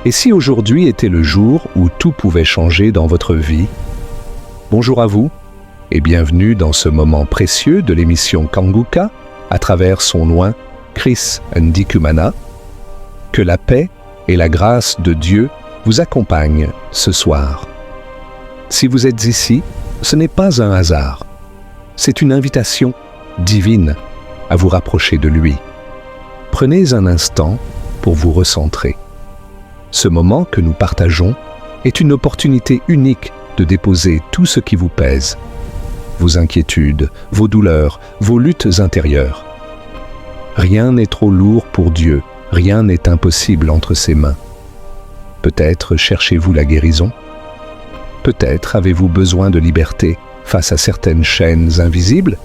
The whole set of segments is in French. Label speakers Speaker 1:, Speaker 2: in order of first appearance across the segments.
Speaker 1: Et si aujourd'hui était le jour où tout pouvait changer dans votre vie? Bonjour à vous et bienvenue dans ce moment précieux de l'émission Kanguka à travers son loin Chris Ndikumana. Que la paix et la grâce de Dieu vous accompagnent ce soir. Si vous êtes ici, ce n'est pas un hasard. C'est une invitation divine à vous rapprocher de lui. Prenez un instant pour vous recentrer. Ce moment que nous partageons est une opportunité unique de déposer tout ce qui vous pèse, vos inquiétudes, vos douleurs, vos luttes intérieures. Rien n'est trop lourd pour Dieu, rien n'est impossible entre ses mains. Peut-être cherchez-vous la guérison, peut-être avez-vous besoin de liberté face à certaines chaînes invisibles,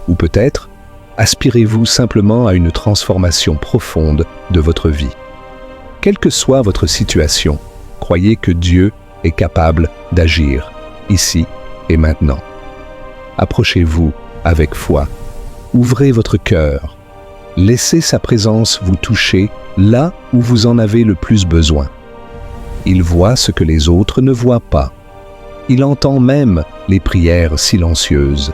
Speaker 1: ou peut-être aspirez-vous simplement à une transformation profonde de votre vie. Quelle que soit votre situation, croyez que Dieu est capable d'agir, ici et maintenant. Approchez-vous avec foi, ouvrez votre cœur, laissez sa présence vous toucher là où vous en avez le plus besoin. Il voit ce que les autres ne voient pas. Il entend même les prières silencieuses.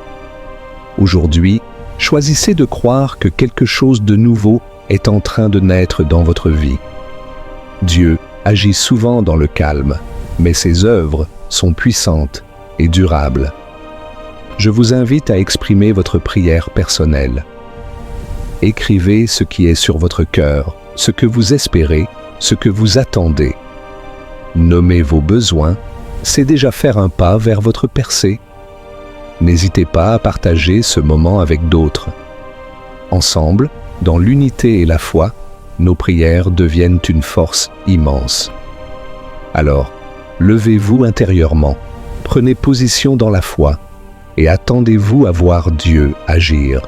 Speaker 1: Aujourd'hui, choisissez de croire que quelque chose de nouveau est en train de naître dans votre vie. Dieu agit souvent dans le calme, mais ses œuvres sont puissantes et durables. Je vous invite à exprimer votre prière personnelle. Écrivez ce qui est sur votre cœur, ce que vous espérez, ce que vous attendez. Nommez vos besoins, c'est déjà faire un pas vers votre percée. N'hésitez pas à partager ce moment avec d'autres. Ensemble, dans l'unité et la foi, nos prières deviennent une force immense. Alors, levez-vous intérieurement, prenez position dans la foi et attendez-vous à voir Dieu agir.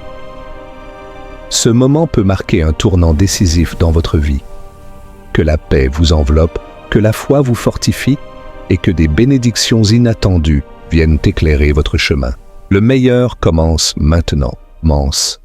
Speaker 1: Ce moment peut marquer un tournant décisif dans votre vie. Que la paix vous enveloppe, que la foi vous fortifie et que des bénédictions inattendues viennent éclairer votre chemin. Le meilleur commence maintenant. Mance.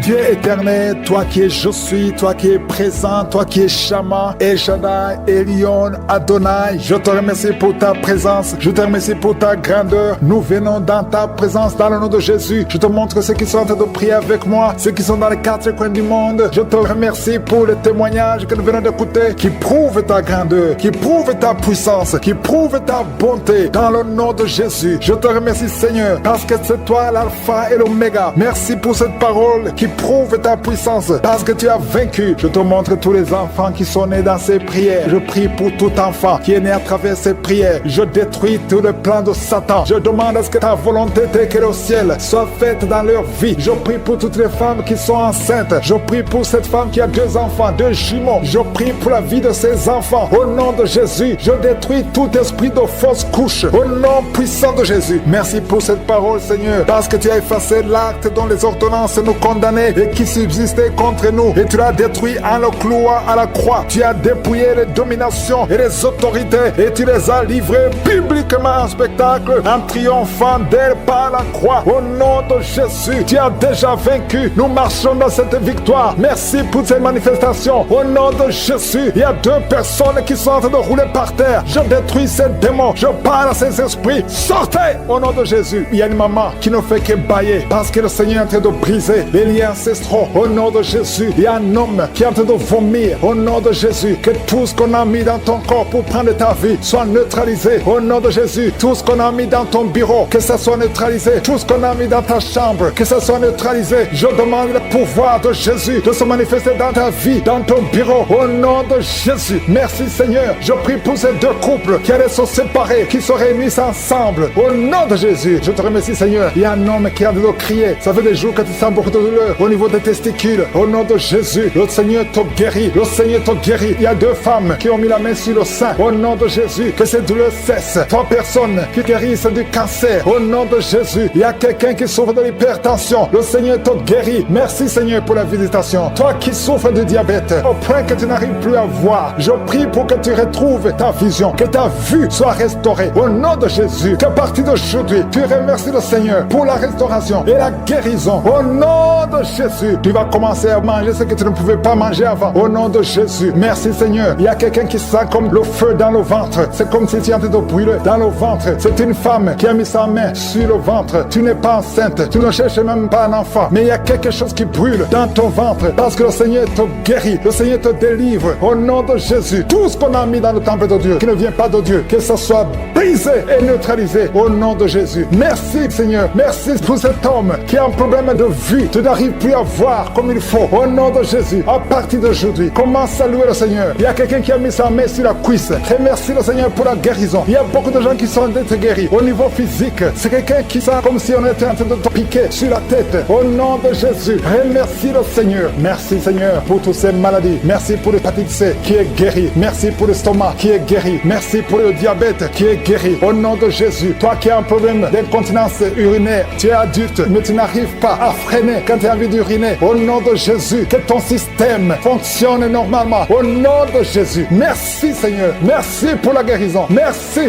Speaker 2: Dieu éternel, toi qui es je suis, toi qui es présent, toi qui es Shama, El Shaddai, Elion, Adonai, je te remercie pour ta présence, je te remercie pour ta grandeur. Nous venons dans ta présence dans le nom de Jésus. Je te montre ceux qui sont en train de prier avec moi, ceux qui sont dans les quatre coins du monde. Je te remercie pour le témoignage que nous venons d'écouter, qui prouve ta grandeur, qui prouve ta puissance, qui prouve ta bonté dans le nom de Jésus. Je te remercie Seigneur, parce que c'est toi l'alpha et l'oméga. Merci pour cette parole qui prouve ta puissance, parce que tu as vaincu. Je te montre tous les enfants qui sont nés dans ces prières. Je prie pour tout enfant qui est né à travers ces prières. Je détruis tout le plan de Satan. Je demande à ce que ta volonté telle qu'elle est au ciel soit faite dans leur vie. Je prie pour toutes les femmes qui sont enceintes. Je prie pour cette femme qui a 2 enfants, 2 jumeaux. Je prie pour la vie de ces enfants. Au nom de Jésus, je détruis tout esprit de fausse couche. Au nom puissant de Jésus. Merci pour cette parole, Seigneur, parce que tu as effacé l'acte dont les ordonnances nous condamnent et qui subsistait contre nous, et tu l'as détruit en le clouant à la croix. Tu as dépouillé les dominations et les autorités et tu les as livrées publiquement en spectacle en triomphant d'elles par la croix. Au nom de Jésus, tu as déjà vaincu. Nous marchons dans cette victoire. Merci pour cette manifestation. Au nom de Jésus, il y a 2 personnes qui sont en train de rouler par terre. Je détruis ces démons. Je parle à ces esprits. Sortez au nom de Jésus. Il y a une maman qui ne fait que bailler parce que le Seigneur est en train de briser les liens ancestraux. Au nom de Jésus, il y a un homme qui est en train de vomir. Au nom de Jésus, que tout ce qu'on a mis dans ton corps pour prendre ta vie soit neutralisé. Au nom de Jésus, tout ce qu'on a mis dans ton bureau, que ça soit neutralisé. Tout ce qu'on a mis dans ta chambre, que ça soit neutralisé. Je demande le pouvoir de Jésus de se manifester dans ta vie, dans ton bureau. Au nom de Jésus, merci Seigneur. Je prie pour ces 2 couples qui allaient se séparer, qui se réunissent ensemble. Au nom de Jésus, je te remercie Seigneur. Il y a un homme qui a de crier. Ça fait des jours que tu sens beaucoup de douleur au niveau des testicules. Au nom de Jésus, le Seigneur te guérit. Le Seigneur te guérit. Il y a 2 femmes qui ont mis la main sur le sein. Au nom de Jésus, que ces douleurs cessent. 3 personnes qui guérissent du cancer. Au nom de Jésus, il y a quelqu'un qui souffre de l'hypertension. Le Seigneur te guérit. Merci Seigneur pour la visitation. Toi qui souffres de diabète, au point que tu n'arrives plus à voir, je prie pour que tu retrouves ta vision, que ta vue soit restaurée. Au nom de Jésus, qu'à partir d'aujourd'hui, tu remercies le Seigneur pour la restauration et la guérison. Au nom de de Jésus, tu vas commencer à manger ce que tu ne pouvais pas manger avant. Au nom de Jésus, merci Seigneur. Il y a quelqu'un qui sent comme le feu dans le ventre. C'est comme si tu es en train de brûler dans le ventre. C'est une femme qui a mis sa main sur le ventre. Tu n'es pas enceinte, tu ne cherches même pas un enfant, mais il y a quelque chose qui brûle dans ton ventre parce que le Seigneur te guérit, le Seigneur te délivre. Au nom de Jésus, tout ce qu'on a mis dans le temple de Dieu qui ne vient pas de Dieu, que ce soit brisé et neutralisé au nom de Jésus. Merci Seigneur, merci pour cet homme qui a un problème de vue. Tu n'arrives plus à voir comme il faut. Au nom de Jésus, à partir d'aujourd'hui, commence à louer le Seigneur. Il y a quelqu'un qui a mis sa main sur la cuisse. Remercie le Seigneur pour la guérison. Il y a beaucoup de gens qui sont d'être guéris. Au niveau physique, c'est quelqu'un qui sent comme si on était en train de te piquer sur la tête. Au nom de Jésus, remercie le Seigneur. Merci Seigneur pour toutes ces maladies. Merci pour l'hépatite C qui est guérie. Merci pour l'estomac qui est guéri. Merci pour le diabète qui est guéri. Au nom de Jésus, toi qui as un problème d'incontinence urinaire, tu es adulte, mais tu n'arrives pas à freiner quand tu as envie d'uriner. Au nom de Jésus, que ton système fonctionne normalement. Au nom de Jésus, merci Seigneur. Merci pour la guérison. Merci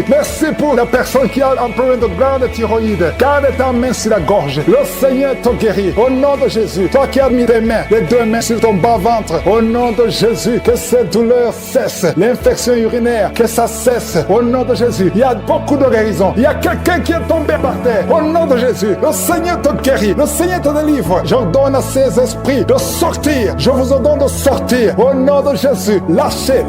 Speaker 2: pour la personne qui a un problème de glande thyroïde. Garde ta main sur la gorge. Le Seigneur te guérit. Au nom de Jésus, toi qui as mis tes mains, les deux mains sur ton bas-ventre, au nom de Jésus, que ces douleurs cessent. L'infection urinaire, que ça cesse. Au nom de Jésus, il y a beaucoup de guérison. Il y a quelqu'un qui est tombé par terre. Au nom de Jésus, le Seigneur te guérit. Le Seigneur te délivre. J'ordonne à ces esprits de sortir. Je vous ordonne de sortir. Au nom de Jésus, lâchez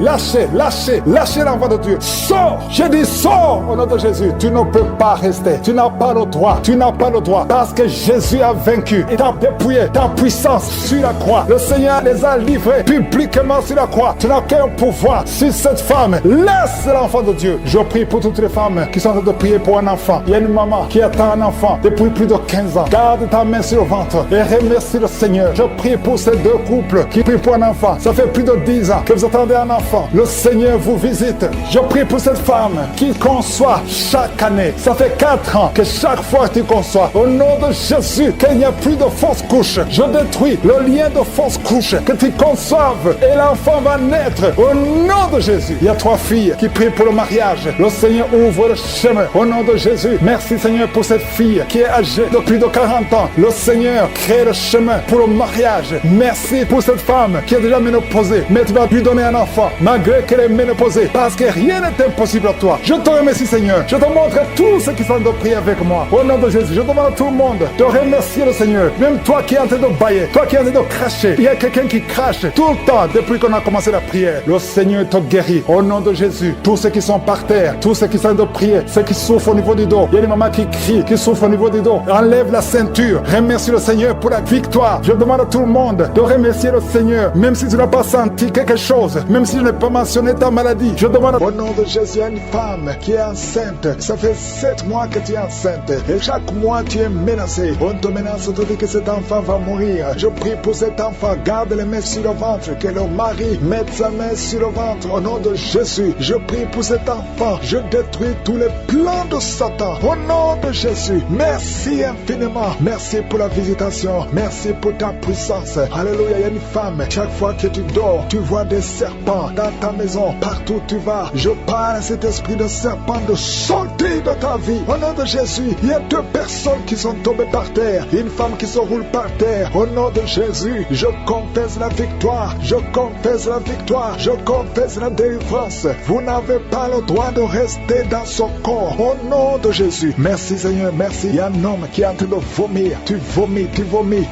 Speaker 2: l'enfant de Dieu. Sors. J'ai dit sors. Au nom de Jésus, tu ne peux pas rester. Tu n'as pas le droit. Tu n'as pas le droit. Parce que Jésus a vaincu. Il t'a dépouillé ta puissance sur la croix. Le Seigneur les a livrés publiquement sur la croix. Tu n'as qu'un pouvoir sur cette femme. Laisse l'enfant de Dieu. Je prie pour toutes les femmes qui sont en train de prier pour un enfant. Il y a une maman qui attend un enfant depuis plus de 15 ans. Garde ta main sur le ventre et remercie le Seigneur. Je prie pour ces deux couples qui prient pour un enfant. Ça fait plus de 10 ans que vous attendez un enfant. Le Seigneur vous visite. Je prie pour cette femme qui conçoit chaque année. Ça fait 4 ans que chaque fois tu conçois. Au nom de Jésus, qu'il n'y a plus de fausses couches. Je détruis le lien de fausses couches. Que tu conçoives et l'enfant va naître. Au nom de Jésus. Il y a 3 filles qui prient pour le mariage. Le Seigneur ouvre le chemin. Au nom de Jésus. Merci Seigneur pour cette fille qui est âgée de plus de 40 ans. Le Seigneur crée le chemin pour le mariage. Merci pour cette femme qui est déjà ménopausée. Mais tu vas lui donner un enfant malgré qu'elle est ménopausée. Parce que rien n'est impossible à toi. Je te remercie Seigneur. Je te montre tous ceux qui sont de prier avec moi. Au nom de Jésus, je demande à tout le monde de remercier le Seigneur. Même toi qui es en train de bailler, toi qui es en train de cracher. Il y a quelqu'un qui crache tout le temps depuis qu'on a commencé la prière. Le Seigneur te guérit. Au nom de Jésus, tous ceux qui sont par terre, tous ceux qui sont en train de prier, ceux qui souffrent au niveau du dos. Il y a des mamans qui crient, qui souffrent au niveau du dos. Enlève la ceinture. Remercie le Seigneur pour la victoire. Je demande à tout le monde de remercier le Seigneur. Même si tu n'as pas senti quelque chose, même si je n'ai pas mentionné ta maladie, je demande au nom de Jésus, il y a une femme qui est enceinte. Ça fait 7 mois que tu es enceinte. Et chaque mois tu es menacé. On te menace, on te dit que cet enfant va mourir. Je prie pour cet enfant. Garde les mains sur le ventre. Que le mari mette sa main sur le ventre. Au nom de Jésus, je prie pour cet enfant. Je détruis tous les plans de Satan. Au nom de Jésus, merci infiniment. Merci pour la visitation. Merci pour ta puissance. Alléluia. Il y a une femme. Chaque fois que tu dors, tu vois des serpents dans ta maison. Partout où tu vas, je parle à cet esprit de serpent de sortir de ta vie. Au nom de Jésus, il y a 2 personnes qui sont tombées par terre. Une femme qui se roule par terre. Au nom de Jésus, je confesse la victoire. Je confesse la victoire. Je confesse la délivrance. Vous n'avez pas le droit de rester dans son corps. Au nom de Jésus. Merci Seigneur, merci. Il y a un homme qui est en train de vomir. Tu vomis.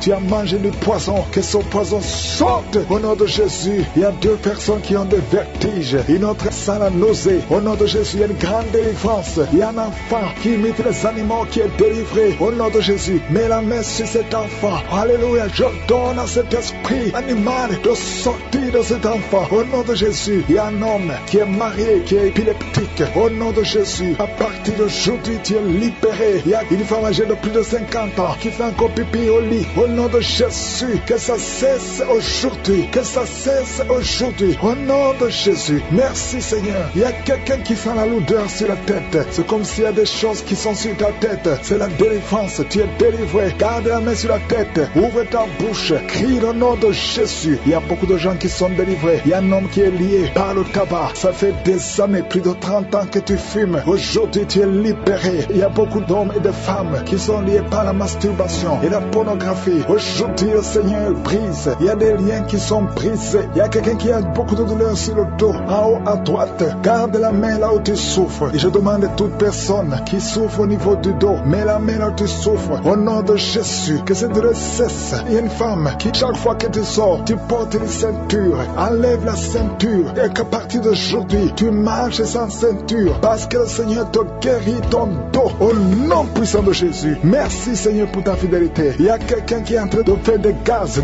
Speaker 2: Tu as mangé du poison. Que ce poison sorte. Au nom de Jésus. Il y a 2 personnes qui ont des vertiges. Une autre sent la nausée. Au nom de Jésus, il y a une grande délivrance. Il y a un enfant qui imite les animaux qui est délivré. Au nom de Jésus, mets la main sur cet enfant. Alléluia. Je donne à cet esprit animal de sortir de cet enfant. Au nom de Jésus, il y a un homme qui est marié, qui est épileptique. Au nom de Jésus, à partir d'aujourd'hui, tu es libéré. Il y a une femme âgée de plus de 50 ans qui fait encore pipi au lit. Au nom de Jésus, que ça cesse aujourd'hui. Que ça cesse aujourd'hui. Au nom de Jésus, merci Seigneur. Il y a quelqu'un qui sent la lourdeur sur la tête. C'est comme s'il y a des choses qui sont sur ta tête. C'est la délivrance. Tu es délivré. Garde la main sur la tête. Ouvre ta bouche. Crie le nom de Jésus. Il y a beaucoup de gens qui sont délivrés. Il y a un homme qui est lié par le tabac. Ça fait des années, plus de 30 ans que tu fumes. Aujourd'hui, tu es libéré. Il y a beaucoup d'hommes et de femmes qui sont liés par la masturbation et la pornographie. aujourd'hui. Aujourd'hui, le Seigneur brise. Il y a des liens qui sont brisés. Il y a quelqu'un qui a beaucoup de douleur sur le dos, en haut à droite. Garde la main là où tu souffres. Et je demande à toute personne qui souffre au niveau du dos, mets la main là où tu souffres. Au nom de Jésus, que cette douleur cesse. Il y a une femme qui, chaque fois que tu sors, tu portes une ceinture. Enlève la ceinture. Et qu'à partir d'aujourd'hui, tu marches sans ceinture. Parce que le Seigneur te guérit ton dos. Au nom puissant de Jésus. Merci Seigneur pour ta fidélité. Il y a quelqu'un qui est en train de faire des gaz.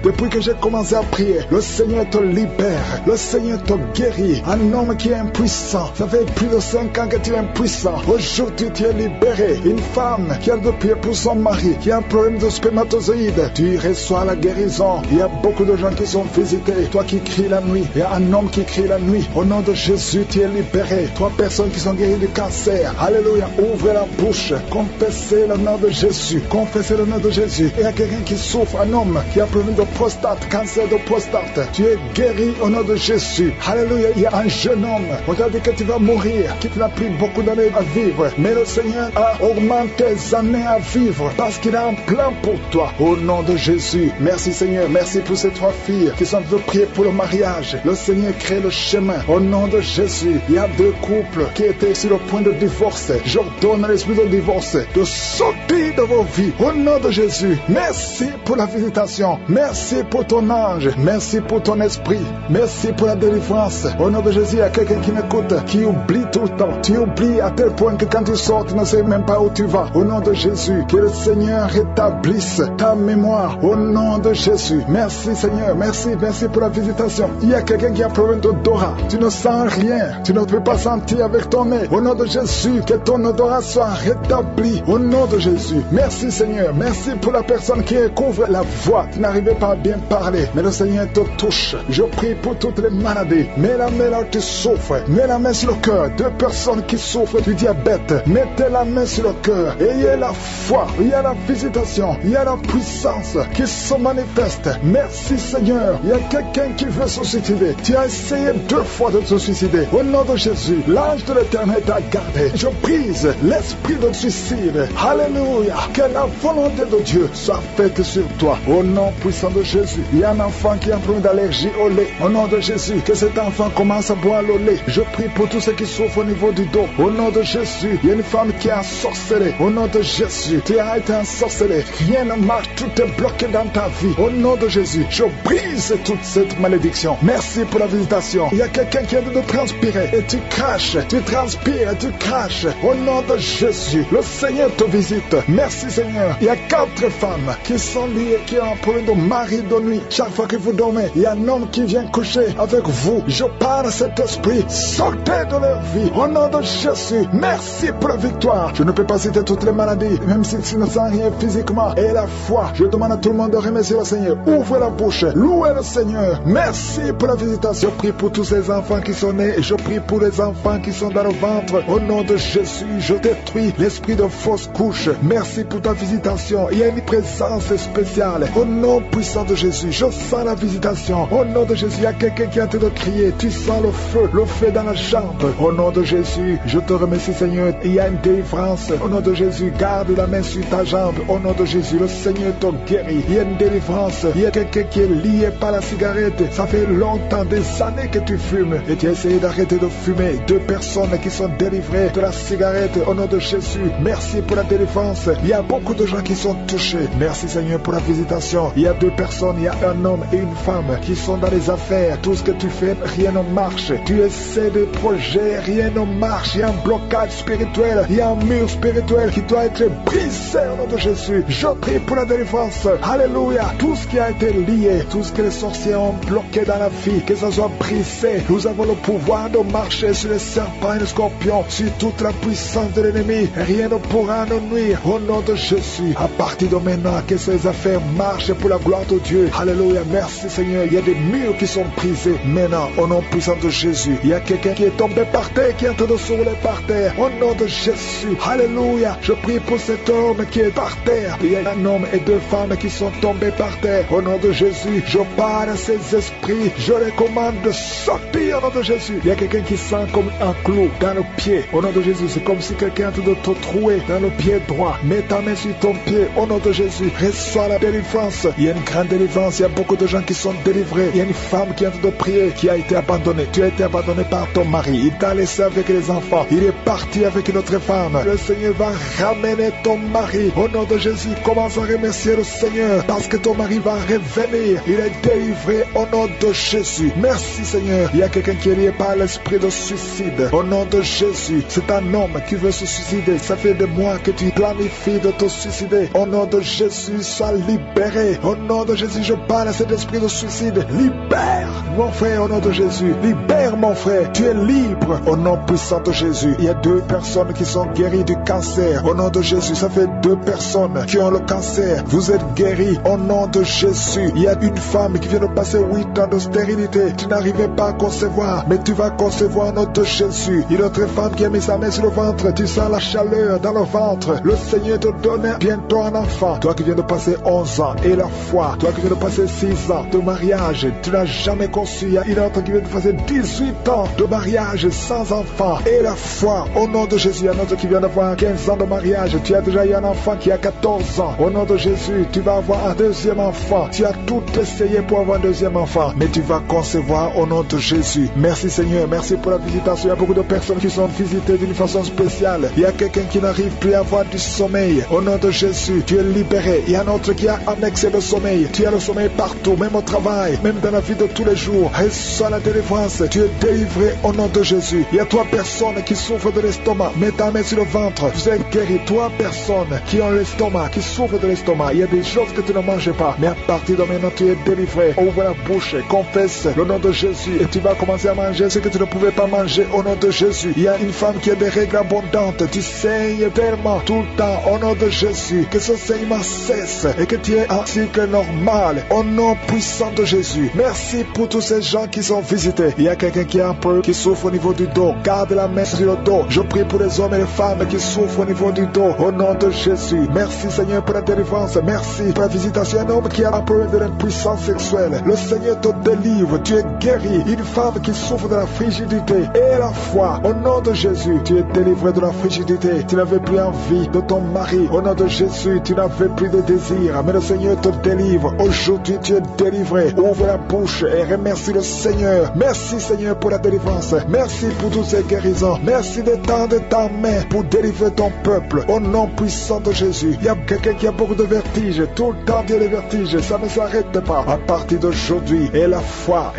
Speaker 2: Depuis que j'ai commencé à prier, le Seigneur te libère. Le Seigneur te guérit. Un homme qui est impuissant. Ça fait plus de 5 ans que tu es impuissant. Aujourd'hui, tu es libéré. Une femme qui a de prier pour son mari, qui a un problème de spermatozoïde. Tu reçois la guérison. Il y a beaucoup de gens qui sont visités. Toi qui cries la nuit. Il y a un homme qui crie la nuit. Au nom de Jésus, tu es libéré. 3 personnes qui sont guéries du cancer. Alléluia. Ouvre la bouche. Confessez le nom de Jésus. Confessez le nom de Jésus. Il y a quelqu'un qui souffre, un homme qui a un problème de prostate, cancer de prostate. Tu es guéri au nom de Jésus. Alléluia. Il y a un jeune homme. On t'a dit que tu vas mourir, qu'il n'a plus beaucoup d'années à vivre. Mais le Seigneur a augmenté tes années à vivre parce qu'il a un plan pour toi. Au nom de Jésus. Merci Seigneur. Merci pour ces 3 filles qui sont de prier pour le mariage. Le Seigneur crée le chemin. Au nom de Jésus. Il y a 2 couples qui étaient sur le point de divorce. J'ordonne à l'esprit de divorce de sortir de vos vies. Au nom de Jésus. Merci pour la visitation. Merci pour ton ange. Merci pour ton esprit. Merci pour la délivrance. Au nom de Jésus, il y a quelqu'un qui m'écoute, qui oublie tout le temps. Tu oublies à tel point que quand tu sors, tu ne sais même pas où tu vas. Au nom de Jésus, que le Seigneur rétablisse ta mémoire. Au nom de Jésus. Merci Seigneur. Merci pour la visitation. Il y a quelqu'un qui a un problème d'odorat. Tu ne sens rien. Tu ne peux pas sentir avec ton nez. Au nom de Jésus, que ton odorat soit rétabli. Au nom de Jésus. Merci Seigneur. Merci pour la personne qui couvre la voix. Tu n'arrivais pas à bien parler. Mais le Seigneur te touche. Je prie pour toutes les maladies. Mets la main là où tu souffres. Mets la main sur le cœur. 2 personnes qui souffrent du diabète. Mettez la main sur le cœur. Ayez la foi. Il y a la visitation. Il y a la puissance qui se manifeste. Merci Seigneur. Il y a quelqu'un qui veut se suicider. Tu as essayé 2 fois de te suicider. Au nom de Jésus, l'ange de l'Éternel t'a gardé. Je brise l'esprit de suicide. Alléluia. Que la volonté de Dieu soit faite sur toi. Au nom puissant de Jésus. Il y a un enfant qui a un problème d'allergie au lait. Au nom de Jésus, que cet enfant commence à boire le lait. Je prie pour tous ceux qui souffrent au niveau du dos. Au nom de Jésus, il y a une femme qui a ensorcelé. Au nom de Jésus, tu as été ensorcelé. Rien ne marche, tout est bloqué dans ta vie. Au nom de Jésus, je brise toute cette malédiction. Merci pour la visitation. Il y a quelqu'un qui vient de transpirer et tu craches, tu transpires et tu craches. Au nom de Jésus, le Seigneur te visite. Merci Seigneur. Il y a 4 femmes qui sont liées, qui ont un problème de mari de nuit. Chaque fois que vous dormez, il y a un homme qui vient coucher avec vous. Je parle à cet esprit. Sortez de leur vie. Au nom de Jésus, merci pour la victoire. Je ne peux pas citer toutes les maladies, même si tu ne sens rien physiquement. Et la foi, je demande à tout le monde de remercier le Seigneur. Ouvrez la bouche, louez le Seigneur. Merci pour la visitation. Je prie pour tous ces enfants qui sont nés. Je prie pour les enfants qui sont dans le ventre. Au nom de Jésus, je détruis l'esprit de fausse couche. Merci pour ta visitation. Il y a une présence spéciale. Au nom puissant de Jésus, je sens la visitation. Au nom de Jésus, il y a quelqu'un qui est en train de crier. Tu sens le feu dans la jambe. Au nom de Jésus, je te remercie Seigneur. Il y a une délivrance. Au nom de Jésus, garde la main sur ta jambe. Au nom de Jésus, le Seigneur te guérit. Il y a une délivrance. Il y a quelqu'un qui est lié par la cigarette. Ça fait longtemps, des années que tu fumes. Et tu as essayé d'arrêter de fumer. 2 personnes qui sont délivrées de la cigarette. Au nom de Jésus, merci pour la délivrance. Il y a beaucoup de gens qui sont touchés. Merci Seigneur pour la visitation. Il y a 2 personnes, il y a un homme et une femme qui sont dans les affaires. Tout ce que tu fais, rien ne marche. Tu essaies des projets, rien ne marche. Il y a un blocage spirituel. Il y a un mur spirituel qui doit être brisé au nom de Jésus. Je prie pour la délivrance. Alléluia. Tout ce qui a été lié, tout ce que les sorciers ont bloqué dans la vie, que ça soit brisé. Nous avons le pouvoir de marcher sur les serpents et les scorpions, sur toute la puissance de l'ennemi. Rien ne pourra nous nuire. Au nom de Jésus, à partir de maintenant, que ces affaires marchent pour la gloire de Dieu. Alléluia. Merci Seigneur. Il y a des murs qui sont brisés. Maintenant, au nom puissant de Jésus, il y a quelqu'un qui est tombé par terre, qui est en train de s'ouler par terre. Au nom de Jésus. Alléluia. Je prie pour cet homme qui est par terre. Il y a un homme et 2 femmes qui sont tombés par terre. Au nom de Jésus, je parle à ces esprits esprits, je les commande de sortir au nom de Jésus. Il y a quelqu'un qui sent comme un clou dans le pied. Au nom de Jésus, c'est comme si quelqu'un te te trouer dans le pied droit. Mets ta main sur ton pied. Au nom de Jésus, reçois la délivrance. Il y a une grande délivrance. Il y a beaucoup de gens qui sont délivrés. Il y a une femme qui est en train de prier, qui a été abandonnée. Tu as été abandonné par ton mari. Il t'a laissé avec les enfants. Il est parti avec une autre femme. Le Seigneur va ramener ton mari. Au nom de Jésus, commence à remercier le Seigneur parce que ton mari va revenir. Il est délivré au nom de Jésus. Merci Seigneur. Il y a quelqu'un qui est lié par l'esprit de suicide. Au nom de Jésus, c'est un homme qui veut se suicider. Ça fait des mois que tu planifies de te suicider. Au nom de Jésus, sois libéré. Au nom de Jésus, je parle à cet esprit de suicide. Libère mon frère au nom de Jésus. Libère mon frère. Tu es libre au nom puissant de Jésus. Il y a 2 personnes qui sont guéries du cancer. Au nom de Jésus, ça fait 2 personnes qui ont le cancer. Vous êtes guéris au nom de Jésus. Il y a une femme qui vient de passer 8 ans de stérilité. Tu n'arrivais pas à concevoir, mais tu vas concevoir au nom de Jésus. Il y a une autre femme qui a mis sa main sur le ventre. Tu sens la chaleur dans le ventre. Le Seigneur te donne bientôt un enfant. Toi qui viens de passer 11 ans et la foi. Toi qui viens de passer 6 ans de mariage. Tu n'as jamais conçu. Il y a une autre qui vient de passer 18 ans de mariage sans enfant. Et la foi au nom de Jésus. Il y a un autre qui vient d'avoir 15 ans de mariage. Tu as déjà eu un enfant qui a 14 ans. Au nom de Jésus, tu vas avoir un deuxième enfant. Tu as tout essayé pour avoir un deuxième enfant, mais tu vas concevoir au nom de Jésus. Merci Seigneur, merci pour la visitation. Il y a beaucoup de personnes qui sont visitées d'une façon spéciale. Il y a quelqu'un qui n'arrive plus à avoir du sommeil. Au nom de Jésus, tu es libéré. Il y a un autre qui a un excès de sommeil. Tu as le sommeil partout, même au travail, même dans la vie de tous les jours. Reçois la délivrance. Tu es délivré au nom de Jésus. Il y a 3 personnes qui souffrent de l'estomac. Mets ta main sur le ventre. Vous êtes guéris. 3 personnes qui ont l'estomac, qui souffrent de l'estomac. Il y a des choses que tu ne manges pas, mais à partir de maintenant, tu es délivré. Ouvre la bouche, confesse le nom de Jésus et tu vas commencer à manger ce que tu ne pouvais pas manger au nom de Jésus. Il y a une femme qui a des règles abondantes. Tu saignes tellement tout le temps au nom de Jésus. Que ce saignement cesse et que tu aies un cycle normal au nom puissant de Jésus. Merci pour tous ces gens qui sont visités. Il y a quelqu'un qui a un peu, qui souffre au niveau du dos. Garde la main sur le dos. Je prie pour les hommes et les femmes qui souffrent au niveau du dos au nom de Jésus. Merci Seigneur pour la délivrance. Merci pour la visitation. Un homme qui a un problème de l'impuissance sexuelle. Le Seigneur te délivre. Tu es guéri. Une femme qui souffre de la frigidité et la foi. Au nom de Jésus, tu es délivré de la frigidité. Tu n'avais plus envie de ton mari. Au nom de Jésus, tu n'avais plus de désir. Mais le Seigneur te délivre. Aujourd'hui, tu es délivré. Ouvre la bouche et remercie le Seigneur. Merci Seigneur pour la délivrance. Merci pour toutes ces guérisons. Merci d'étendre ta main pour délivrer ton peuple. Au nom puissant de Jésus. Il y a quelqu'un qui a beaucoup de vertiges. Tout le temps, il y a les vertiges. Ça ne s'arrête pas. À partir d'aujourd'hui, et la foi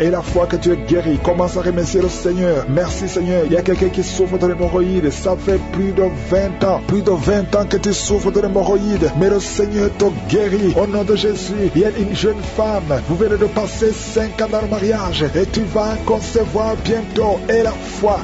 Speaker 2: que tu es guéri. Commence à remercier le Seigneur. Merci Seigneur. Il y a quelqu'un qui souffre de l'hémorroïde. Ça fait plus de 20 ans. Plus de 20 ans que tu souffres de l'hémorroïde. Mais le Seigneur te guérit. Au nom de Jésus, il y a une jeune femme. Vous venez de passer 5 ans dans le mariage. Et tu vas concevoir bientôt. Et la foi.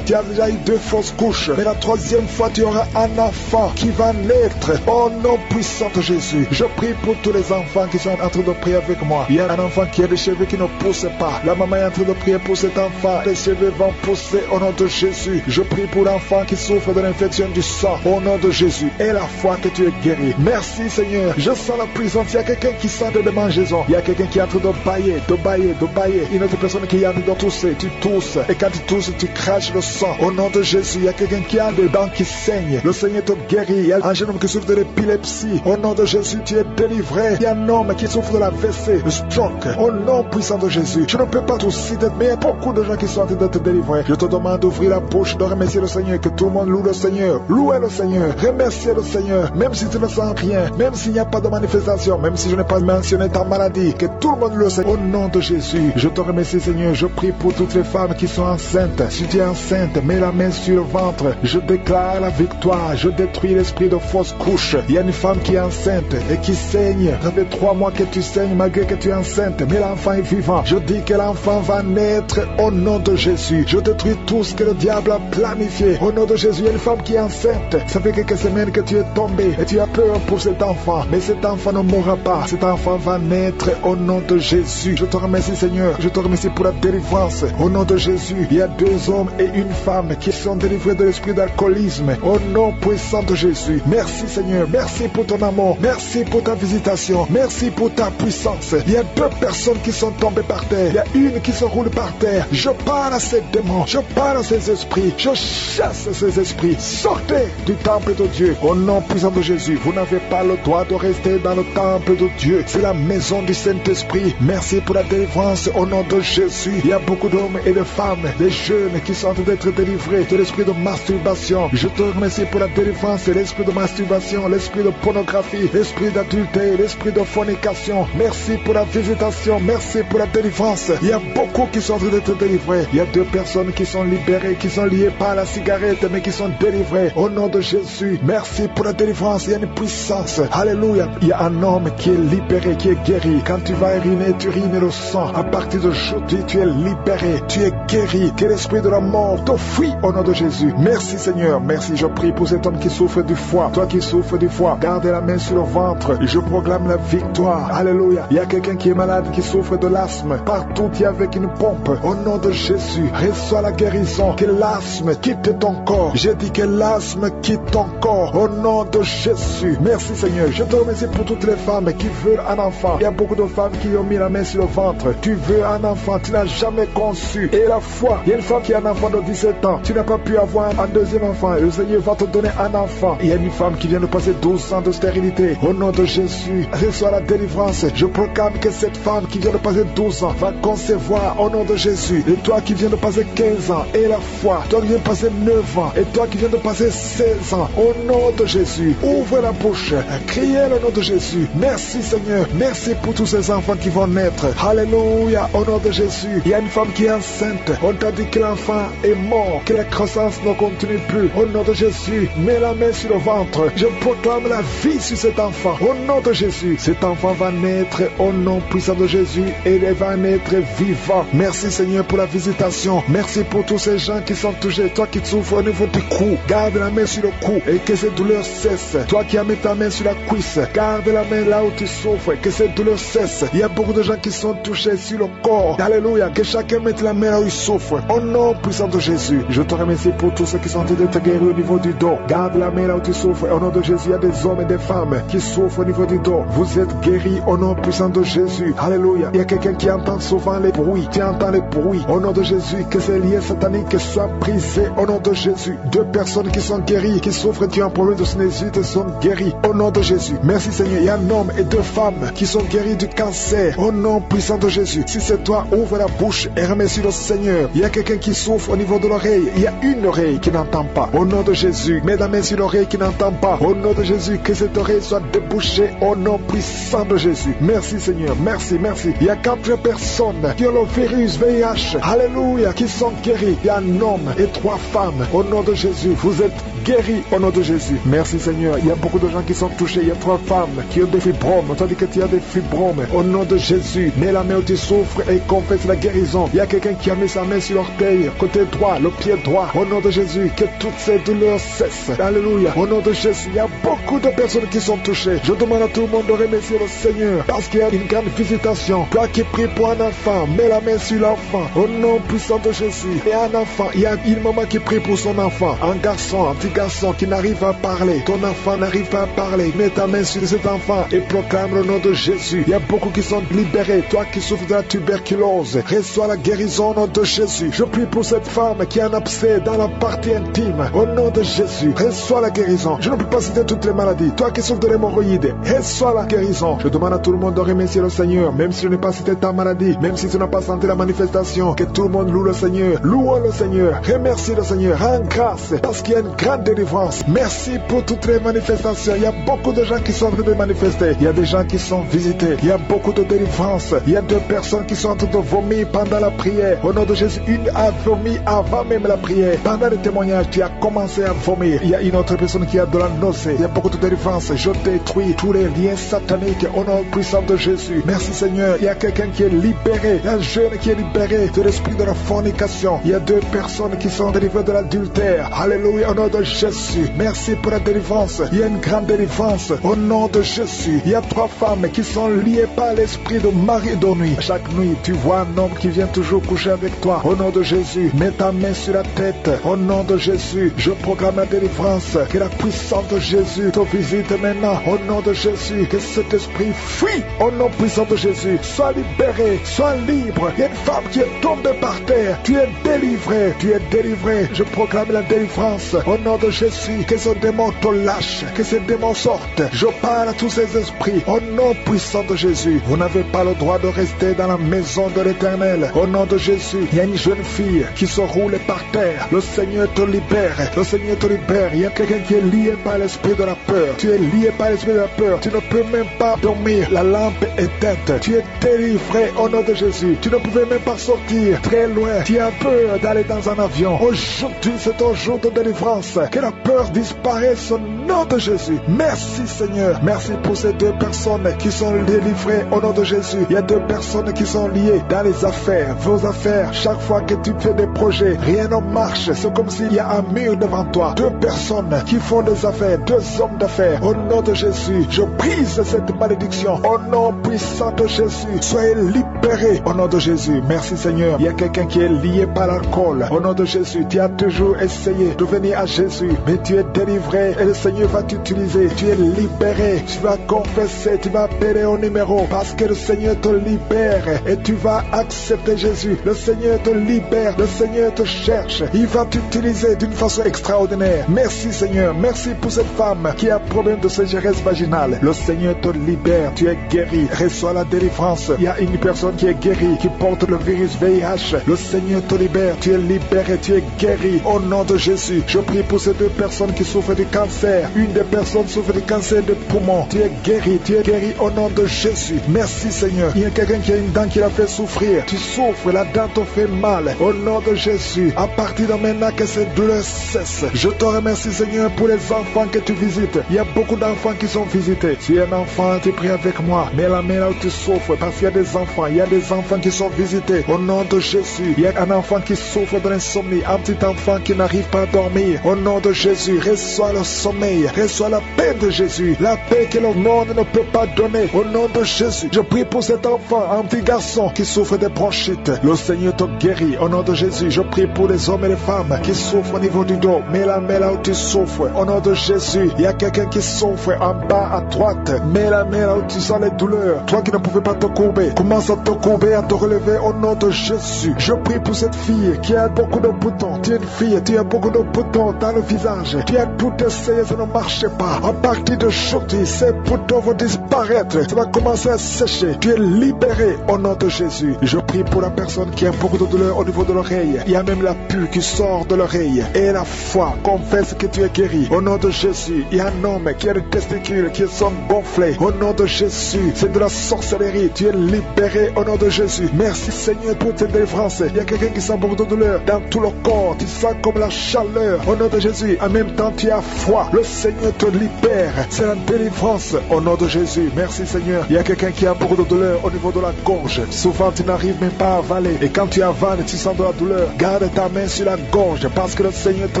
Speaker 2: Tu as déjà eu 2 fausses couches. Mais la 3e fois, tu auras un enfant qui va naître. Au nom puissant de Jésus. Je prie pour tous les enfants qui sont en train de prier avec moi. Il y a un enfant qui a des cheveux qui ne poussent pas. La maman est en train de prier pour cet enfant. Les cheveux vont pousser au nom de Jésus. Je prie pour l'enfant qui souffre de l'infection du sang. Au nom de Jésus. Et la foi que tu es guéri. Merci Seigneur. Je sens la puissance. Il y a quelqu'un qui sent de démangeaison. Il y a quelqu'un qui est en train de bailler. Une autre personne qui est en train de tousser. Tu tousses. Et quand tu tousses, tu craches le sang. Au nom de Jésus. Il y a quelqu'un qui a des dents qui saignent. Le Seigneur te guérit. Il y a un jeune homme qui souffre de l'épilepsie. Au nom de Jésus, tu es délivré. Il y a un homme qui souffre de la WC, le stroke. Au nom puissant de Jésus. Je ne peux pas tout citer, mais il y a beaucoup de gens qui sont en train de te délivrer. Je te demande d'ouvrir la bouche, de remercier le Seigneur. Que tout le monde loue le Seigneur. Louez le Seigneur. Remerciez le Seigneur. Même si tu ne sens rien. Même s'il n'y a pas de manifestation. Même si je n'ai pas mentionné ta maladie. Que tout le monde loue le Seigneur. Au nom de Jésus. Je te remercie Seigneur. Je prie pour toutes les femmes qui sont enceintes. Si tu es enceinte, mets la main sur le ventre. Je déclare la victoire. Je détruis l'esprit de fausse couche. Il y a une femme qui est enceinte et qui saigne. Ça fait 3 mois que tu saignes malgré que tu es enceinte. Mais l'enfant est vivant. Je dis que l'enfant va naître au nom de Jésus. Je détruis tout ce que le diable a planifié. Au nom de Jésus, il y a une femme qui est enceinte. Ça fait quelques semaines que tu es tombé et tu as peur pour cet enfant. Mais cet enfant ne mourra pas. Cet enfant va naître au nom de Jésus. Je te remercie Seigneur. Je te remercie pour la délivrance. Au nom de Jésus, il y a 2 hommes et une femme qui sont délivrés de l'esprit d'alcoolisme. Au nom puissant de Jésus. Merci Seigneur. Merci pour ton amour. Merci pour ta visitation. Merci pour ta puissance. Il y a 2 personnes personnes qui sont tombées par terre. Il y a une qui se roule par terre. Je parle à ces démons. Je parle à ces esprits. Je chasse ces esprits. Sortez du temple de Dieu. Au nom puissant de Jésus, vous n'avez pas le droit de rester dans le temple de Dieu. C'est la maison du Saint-Esprit. Merci pour la délivrance au nom de Jésus. Il y a beaucoup d'hommes et de femmes, des jeunes qui sont en train d'être délivrés de l'esprit de masturbation. Je te remercie pour la délivrance de l'esprit de masturbation, l'esprit de pornographie, l'esprit d'adultère, l'esprit de fornication. Merci pour la visitation. Merci pour la délivrance. Il y a beaucoup qui sont en train d'être délivrés. Il y a 2 personnes qui sont libérées, qui sont liées par la cigarette, mais qui sont délivrées au nom de Jésus. Merci pour la délivrance. Il y a une puissance. Alléluia. Il y a un homme qui est libéré, qui est guéri. Quand tu vas uriner, tu urines le sang. À partir d'aujourd'hui, tu es libéré. Tu es guéri. Que l'esprit de la mort te fuit au nom de Jésus. Merci Seigneur. Merci. Je prie pour cet homme qui souffre du foie. Toi qui souffres du foie, garde la main sur le ventre. Je proclame la victoire. Alléluia. Il y a quelqu'un qui est malade, qui souffre de l'asthme. Partout, il y a avec une pompe. Au nom de Jésus, reçois la guérison. Que l'asthme quitte ton corps. J'ai dit que l'asthme quitte ton corps. Au nom de Jésus. Merci Seigneur. Je te remercie pour toutes les femmes qui veulent un enfant. Il y a beaucoup de femmes qui ont mis la main sur le ventre. Tu veux un enfant, tu n'as jamais conçu. Et la foi, il y a une femme qui a un enfant de 17 ans. Tu n'as pas pu avoir un deuxième enfant. Le Seigneur va te donner un enfant. Il y a une femme qui vient de passer 12 ans de stérilité. Au nom de Jésus, reçois la délivrance. Je proclame que cette femme qui vient de passer 12 ans va concevoir au nom de Jésus. Et toi qui viens de passer 15 ans, et la foi, toi qui viens de passer 9 ans, et toi qui viens de passer 16 ans, au nom de Jésus, ouvre la bouche, criez le nom de Jésus. Merci Seigneur, merci pour tous ces enfants qui vont naître. Alléluia, au nom de Jésus. Il y a une femme qui est enceinte. On t'a dit que l'enfant est mort, que la croissance ne continue plus. Au nom de Jésus, mets la main sur le ventre. Je proclame la vie sur cet enfant. Au nom de Jésus, cet enfant va naître au nom puissant de Jésus et il va naître vivant. Merci Seigneur pour la visitation. Merci pour tous ces gens qui sont touchés. Toi qui souffres au niveau du cou, garde la main sur le cou et que ces douleurs cessent. Toi qui as mis ta main sur la cuisse, garde la main là où tu souffres, que ces douleurs cessent. Il y a beaucoup de gens qui sont touchés sur le corps. Alléluia, que chacun mette la main là où il souffre. Au nom puissant de Jésus, je te remercie pour tous ceux qui sont en train d'être guéris au niveau du dos. Garde la main là où tu souffres. Au nom de Jésus, il y a des hommes et des femmes qui souffrent au niveau du dos. Vous êtes guéris au nom puissant de Jésus. Alléluia. Il y a quelqu'un qui entend souvent les bruits. Tu entends les bruits. Au nom de Jésus, que ces liens sataniques soient brisés au nom de Jésus. 2 personnes qui sont guéries, qui souffrent d'un problème de sinusite sont guéries au nom de Jésus. Merci Seigneur. Il y a un homme et 2 femmes qui sont guéris du cancer au nom puissant de Jésus. Si c'est toi, ouvre la bouche et remercie le Seigneur. Il y a quelqu'un qui souffre au niveau de l'oreille. Il y a une oreille qui n'entend pas. Au nom de Jésus, mets la main sur l'oreille qui n'entend pas. Au nom de Jésus, que cette oreille soit débouchée au nom puissant de Jésus. Merci Seigneur. Merci, merci. Il y a 4 personnes qui ont le virus VIH. Alléluia, qui sont guéris. Il y a un homme et 3 femmes. Au nom de Jésus, vous êtes guéris au nom de Jésus. Merci Seigneur. Il y a beaucoup de gens qui sont touchés. Il y a 3 femmes qui ont des fibromes. On t'a dit que tu as des fibromes. Au nom de Jésus, mets la main où tu souffres et confesse la guérison. Il y a quelqu'un qui a mis sa main sur l'orteil, côté droit, le pied droit. Au nom de Jésus, que toutes ces douleurs cessent. Alléluia. Au nom de Jésus, il y a beaucoup de personnes qui sont touchées. Je demande à tout le monde de remercier le Seigneur parce qu'il y a une grande visitation. Toi qui pries pour un enfant, mets la main sur l'enfant. Au nom puissant de Jésus. Et un enfant, il y a une maman qui prie pour son enfant. Un garçon, un petit garçon qui n'arrive pas à parler. Ton enfant n'arrive pas à parler. Mets ta main sur cet enfant et proclame le nom de Jésus. Il y a beaucoup qui sont libérés. Toi qui souffres de la tuberculose, reçois la guérison au nom de Jésus. Je prie pour cette femme qui a un abcès dans la partie intime. Au nom de Jésus, reçois la guérison. Je ne peux pas citer toutes les maladies. Toi qui souffres de l'hémorroïde, reçois la guérison. Je demande à tout le monde de remercier le Seigneur, même si je n'ai pas cité ta maladie, même si tu n'as pas senti la manifestation, que tout le monde loue le Seigneur. Louons le Seigneur. Remercie le Seigneur. Rends grâce parce qu'il y a une grande délivrance. Merci pour toutes les manifestations. Il y a beaucoup de gens qui sont en train de manifester. Il y a des gens qui sont visités. Il y a beaucoup de délivrance. Il y a 2 personnes qui sont en train de vomir pendant la prière. Au nom de Jésus, une a vomi avant même la prière. Pendant le témoignage, tu as commencé à vomir. Il y a une autre personne qui a de la nausée. Il y a beaucoup de délivrance. Je détruis tous les liens sataniques au nom puissant de Jésus. Merci Seigneur. Il y a quelqu'un qui est libéré. Il y a un jeune qui est libéré de l'esprit de la fornication. Il y a 2 personnes qui sont délivrées de l'adultère. Alléluia, au nom de Jésus. Merci pour la délivrance. Il y a une grande délivrance au nom de Jésus. Il y a 3 femmes qui sont liées par l'esprit de mari de nuit. Chaque nuit, tu vois un homme qui vient toujours coucher avec toi. Au nom de Jésus, mets ta main sur la tête. Au nom de Jésus, je proclame la délivrance. Que la puissance de Jésus te visite maintenant. Au nom de Jésus, que cet esprit fuit. Au nom puissant de Jésus, sois libéré, sois libre. Il y a une femme qui est tombée par terre. Tu es délivré, tu es délivré. Je proclame la délivrance au nom de Jésus. Que ce démon te lâche, que ces démons sortent. Je parle à tous ces esprits au nom puissant de Jésus. Vous n'avez pas le droit de rester dans la maison de l'Éternel. Au nom de Jésus, il y a une jeune fille qui se roule par terre. Le Seigneur te libère, le Seigneur te libère. Il y a quelqu'un qui est lié par l'esprit de la peur. Tu es lié par l'esprit de la peur. Tu ne peux même pas dormir. La lampe est éteinte. Tu es délivré au nom de Jésus. Tu ne pouvais même pas sortir très loin. Tu as peur d'aller dans un avion. Aujourd'hui, c'est ton jour de délivrance. Que la peur disparaisse au nom de Jésus. Merci Seigneur. Merci pour ces deux personnes qui sont délivrées au nom de Jésus. Il y a deux personnes qui sont liées dans les affaires. Vos affaires, chaque fois que tu fais des projets, rien ne marche. C'est comme s'il y a un mur devant toi. Deux personnes qui font des affaires, deux hommes d'affaires. Au nom de Jésus, je brise cette malédiction. Au nom puissant de Jésus, soyez libérés au nom de Jésus. Merci Seigneur. Il y a quelqu'un qui est lié par l'alcool. Au nom de Jésus, tu as toujours essayé de venir à Jésus, mais tu es délivré et le Seigneur va t'utiliser. Tu es libéré. Tu vas confesser, tu vas appeler au numéro parce que le Seigneur te libère et tu vas accepter Jésus. Le Seigneur te libère, le Seigneur te cherche. Il va t'utiliser d'une façon extraordinaire. Merci Seigneur. Merci pour cette femme qui a un problème de sécheresse vaginale. Le Seigneur te libère. Tu es guéri. Reçois la délivrance. Il y a une personne qui est guérie, qui porte le virus VIH. Le Seigneur te libère. Tu es libéré. Tu es guéri. Au nom de Jésus, je prie pour ces deux personnes qui souffrent du cancer. Une des personnes souffre du cancer des poumons. Tu es guéri. Tu es guéri au nom de Jésus. Merci Seigneur. Il y a quelqu'un qui a une dent qui l'a fait souffrir. Tu souffres. La dent te fait mal. Au nom de Jésus, à partir de maintenant que ces douleurs cessent. Je te remercie Seigneur pour les enfants que tu visites. Il y a beaucoup d'enfants qui sont visités. Si un enfant, tu pries avec moi. Mets la main là où tu souffres parce qu'il y a des enfants. Il y a des enfants qui sont visités. Au nom de Jésus, il y a un enfant qui souffre de l'insomnie. Un petit enfant qui n'arrive pas à dormir. Au nom de Jésus, reçois le sommeil. Reçois la paix de Jésus. La paix que le monde ne peut pas donner. Au nom de Jésus, je prie pour cet enfant, un petit garçon qui souffre de bronchite. Le Seigneur te guérit. Au nom de Jésus, je prie pour les hommes et les femmes qui souffrent au niveau du dos. Mets la main là où tu souffres. Au nom de Jésus, il y a quelqu'un qui souffre en bas à droite. Mets la main là où tu sens les douleurs. Toi qui ne pouvais pas te courber, commence à te courber, à te relever au nom de Jésus. Je prie pour cette fille qui a beaucoup de boutons. Tu es une fille, tu as beaucoup de boutons dans le visage. Tu as tout essayé, ça ne marchait pas. À partir d'aujourd'hui, ces boutons vont disparaître. Ça va commencer à sécher. Tu es libéré au nom de Jésus. Je prie pour la personne qui a beaucoup de douleur au niveau de l'oreille. Il y a même la pue qui sort de l'oreille. Et la foi confesse que tu es guéri. Au nom de Jésus, il y a un homme qui a des testicules qui sont gonflés. Au nom de Jésus, c'est de la sorcellerie. Tu es libéré au nom de Jésus. Merci Seigneur pour cette délivrance. Il y a quelqu'un qui sent beaucoup de douleur dans tout le corps. Tu sens comme la chaleur. Au nom de Jésus, en même temps tu as foi. Le Seigneur te libère. C'est la délivrance au nom de Jésus. Merci Seigneur. Il y a quelqu'un qui a beaucoup de douleur au niveau de la gorge. Souvent tu n'arrives même pas à avaler. Et quand tu avales, tu sens de la douleur. Garde ta main sur la gorge parce que le Seigneur te